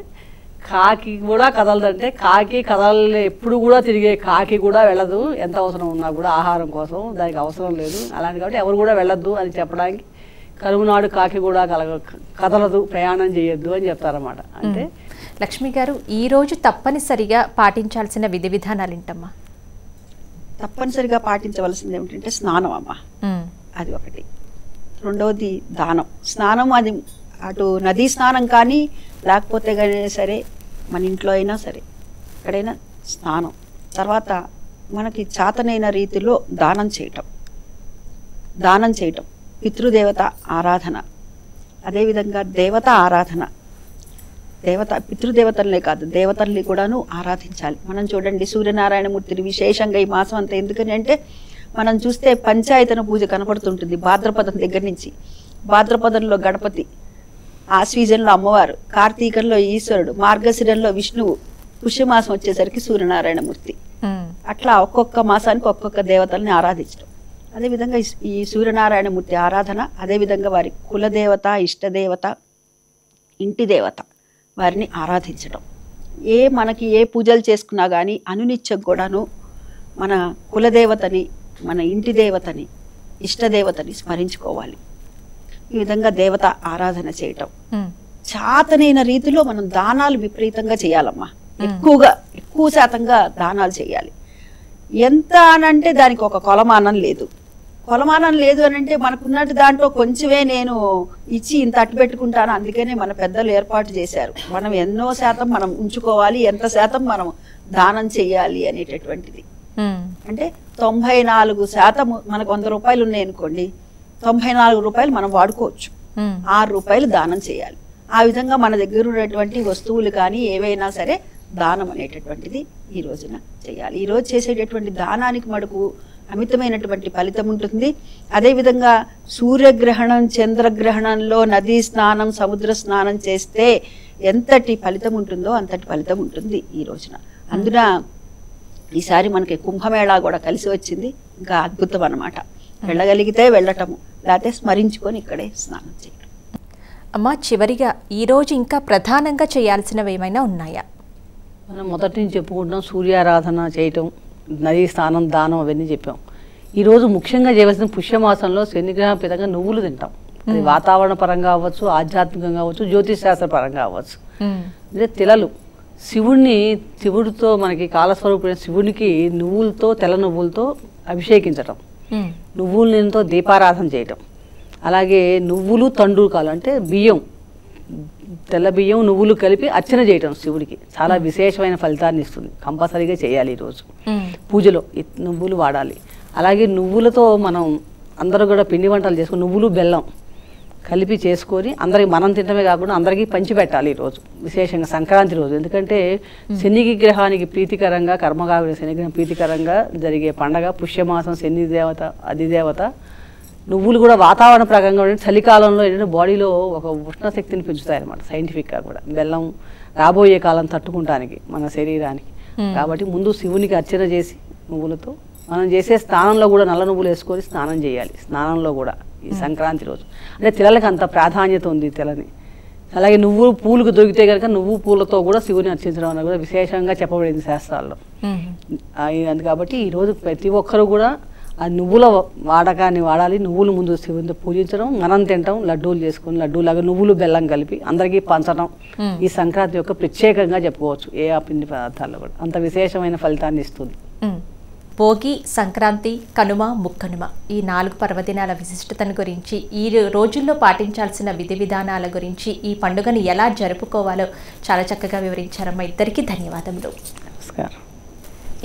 కాకి కూడా కదలదంటే కాకి కదలలే, ఎప్పుడు కూడా తిరిగే కాకి కూడా వెళ్ళదు. ఎంత అవసరం ఉన్నా కూడా ఆహారం కోసం దానికి అవసరం లేదు. అలాంటి కాబట్టి ఎవరు కూడా వెళ్ళొద్దు అని చెప్పడానికి కనుమనాడు కాకి కూడా కదలదు, ప్రయాణం చేయొద్దు అని చెప్తారన్నమాట. అంటే లక్ష్మి గారు, ఈ రోజు తప్పనిసరిగా పాటించాల్సిన విధి విధానాలు ఏంటమ్మా? తప్పనిసరిగా పాటించవలసింది ఏమిటంటే స్నానం అమ్మ, అది ఒకటి. రెండవది దానం. స్నానం అది అటు నదీ స్నానం కానీ లేకపోతే కానీ సరే, మన ఇంట్లో అయినా సరే ఎక్కడైనా స్నానం. తర్వాత మనకి చేతనైన రీతిలో దానం చేయటం. పితృదేవత ఆరాధన, అదేవిధంగా దేవత ఆరాధన. పితృదేవతలనే కాదు దేవతల్ని కూడాను ఆరాధించాలి. మనం చూడండి సూర్యనారాయణమూర్తిని విశేషంగా ఈ మాసం అంతా ఎందుకని అంటే మనం చూస్తే పంచాయతన పూజ కనపడుతుంటుంది భాద్రపదం దగ్గర నుంచి. భాద్రపదంలో గణపతి, ఆశ్వీజంలో అమ్మవారు, కార్తీకంలో ఈశ్వరుడు, మార్గశిరంలో విష్ణువు, పుష్యమాసం వచ్చేసరికి సూర్యనారాయణమూర్తి. అట్లా ఒక్కొక్క మాసానికి ఒక్కొక్క దేవతల్ని ఆరాధించడం. అదేవిధంగా ఈ సూర్యనారాయణమూర్తి ఆరాధన, అదేవిధంగా వారి కులదేవత, ఇష్టదేవత, ఇంటి దేవత వారిని ఆరాధించడం. మనకి ఏ పూజలు చేసుకున్నా కానీ అనునిత్యం కూడాను మన కులదేవతని, మన ఇంటి దేవతని, ఇష్టదేవతని స్మరించుకోవాలి. ఈ విధంగా దేవత ఆరాధన చేయటం. చాతనైన రీతిలో మనం దానాలు విపరీతంగా చేయాలమ్మా. ఎక్కువ శాతంగా దానాలు చేయాలి. ఎంత అనంటే దానికి ఒక కొలమానం లేదు. కొలమానం లేదు అని అంటే మనకున్నట్టు దాంట్లో కొంచెమే నేను ఇచ్చి ఇంత అట్టు పెట్టుకుంటాను. అందుకనే మన పెద్దలు ఏర్పాటు చేశారు. మనం ఎన్నో శాతం మనం ఉంచుకోవాలి, ఎంత శాతం మనం దానం చెయ్యాలి అనేటటువంటిది. అంటే 94% మనకు 100 రూపాయలు ఉన్నాయి అనుకోండి, 94 రూపాయలు మనం వాడుకోవచ్చు, 6 రూపాయలు దానం చేయాలి. ఆ విధంగా మన దగ్గర ఉన్నటువంటి వస్తువులు కానీ ఏవైనా సరే దానం అనేటటువంటిది ఈ రోజున చేయాలి. ఈ రోజు చేసేటటువంటి దానానికి మటుకు అమితమైనటువంటి ఫలితం ఉంటుంది. అదేవిధంగా సూర్యగ్రహణం, చంద్రగ్రహణంలో నదీ స్నానం, సముద్ర స్నానం చేస్తే ఎంతటి ఫలితం ఉంటుందో అంతటి ఫలితం ఉంటుంది ఈ రోజున. అందున ఈసారి మనకి కుంభమేళా కూడా కలిసి వచ్చింది. ఇంకా అద్భుతం అన్నమాట. వెళ్ళగలిగితే వెళ్ళటము, లేకపోతే స్మరించుకొని ఇక్కడే స్నానం చేయడం. అమ్మ, చివరిగా ఈరోజు ఇంకా ప్రధానంగా చేయాల్సినవి ఏమైనా ఉన్నాయా? మనం మొదటి నుంచి చెప్పుకుంటున్నాం సూర్యారాధన చేయటం, నదీ స్నానం, దానం అవన్నీ చెప్పాం. ఈరోజు ముఖ్యంగా చేయవలసిన పుష్యమాసంలో శనిగ్రహం పితంగా నువ్వులు తింటాం. అది వాతావరణ పరంగా అవ్వచ్చు, ఆధ్యాత్మికంగా అవ్వచ్చు, జ్యోతిష్ శాస్త్ర పరంగా అవ్వచ్చు. అంటే తిలలు శివుడితో మనకి కాలస్వరూపుడైన శివునికి నువ్వులతో, తెల్ల నువ్వులతో అభిషేకించటం, నువ్వులతో దీపారాధన చేయటం. అలాగే నువ్వులు తండూకాలు అంటే బియ్యం, తెల్ల బియ్యం నువ్వులు కలిపి అర్చన చేయటం శివుడికి చాలా విశేషమైన ఫలితాన్ని ఇస్తుంది. కంపల్సరీగా చేయాలి ఈరోజు పూజలో. నువ్వులు వాడాలి. అలాగే నువ్వులతో మనం అందరూ కూడా పిండి వంటలు చేసుకుని నువ్వులు బెల్లం కలిపి చేసుకొని అందరికి మనం తినడమే కాకుండా అందరికీ పంచిపెట్టాలి ఈరోజు, విశేషంగా సంక్రాంతి రోజు. ఎందుకంటే శని గ్రహానికి ప్రీతికరంగా, కర్మగావిడ శనిగ్రహం ప్రీతికరంగా జరిగే పండగ పుష్యమాసం. శని దేవత, అధిదేవత. నువ్వులు కూడా వాతావరణ ప్రకంగా చలికాలంలో ఏంటంటే బాడీలో ఒక ఉష్ణశక్తిని పెంచుతాయన్నమాట సైంటిఫిక్గా కూడా. బెల్లం రాబోయే కాలం తట్టుకుంటానికి మన శరీరానికి. కాబట్టి ముందు శివునికి అర్చన చేసి నువ్వులతో మనం చేసే స్నానంలో కూడా నల్ల నువ్వులు వేసుకొని స్నానం చేయాలి. స్నానంలో కూడా ఈ సంక్రాంతి రోజు అంటే తిలలకు అంత ప్రాధాన్యత ఉంది తిలని. అలాగే నువ్వు పూలకు దొరికితే కనుక నువ్వు పూలతో కూడా శివుని అర్చించడం అనేది కూడా విశేషంగా చెప్పబడింది శాస్త్రాల్లో. కాబట్టి ఈరోజు ప్రతి ఒక్కరు కూడా ఆ నువ్వుల వాడకాన్ని వాడాలి. నువ్వులు ముందు శివుని పూజించడం, మనం తినటం, లడ్డూలు చేసుకుని లడ్డూలాగా నువ్వులు బెల్లం కలిపి అందరికీ పంచడం ఈ సంక్రాంతి యొక్క ప్రత్యేకంగా చెప్పుకోవచ్చు. ఏ ఆ పిండి పదార్థాల్లో కూడా అంత విశేషమైన ఫలితాన్ని ఇస్తుంది. భోగి, సంక్రాంతి, కనుమ, ముక్కనుమ ఈ 4 పర్వదినాల విశిష్టతను గురించి, ఈ రోజుల్లో పాటించాల్సిన విధి విధానాల గురించి, ఈ పండుగను ఎలా జరుపుకోవాలో చాలా చక్కగా వివరించారమ్మా. ఇద్దరికీ ధన్యవాదములు. నమస్కారం.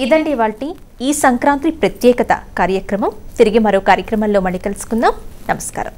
ఇదండి ఇవాల్టి ఈ సంక్రాంతి ప్రత్యేకత కార్యక్రమం. తిరిగి మరో కార్యక్రమంలో మళ్ళీ కలుసుకుందాం. నమస్కారం.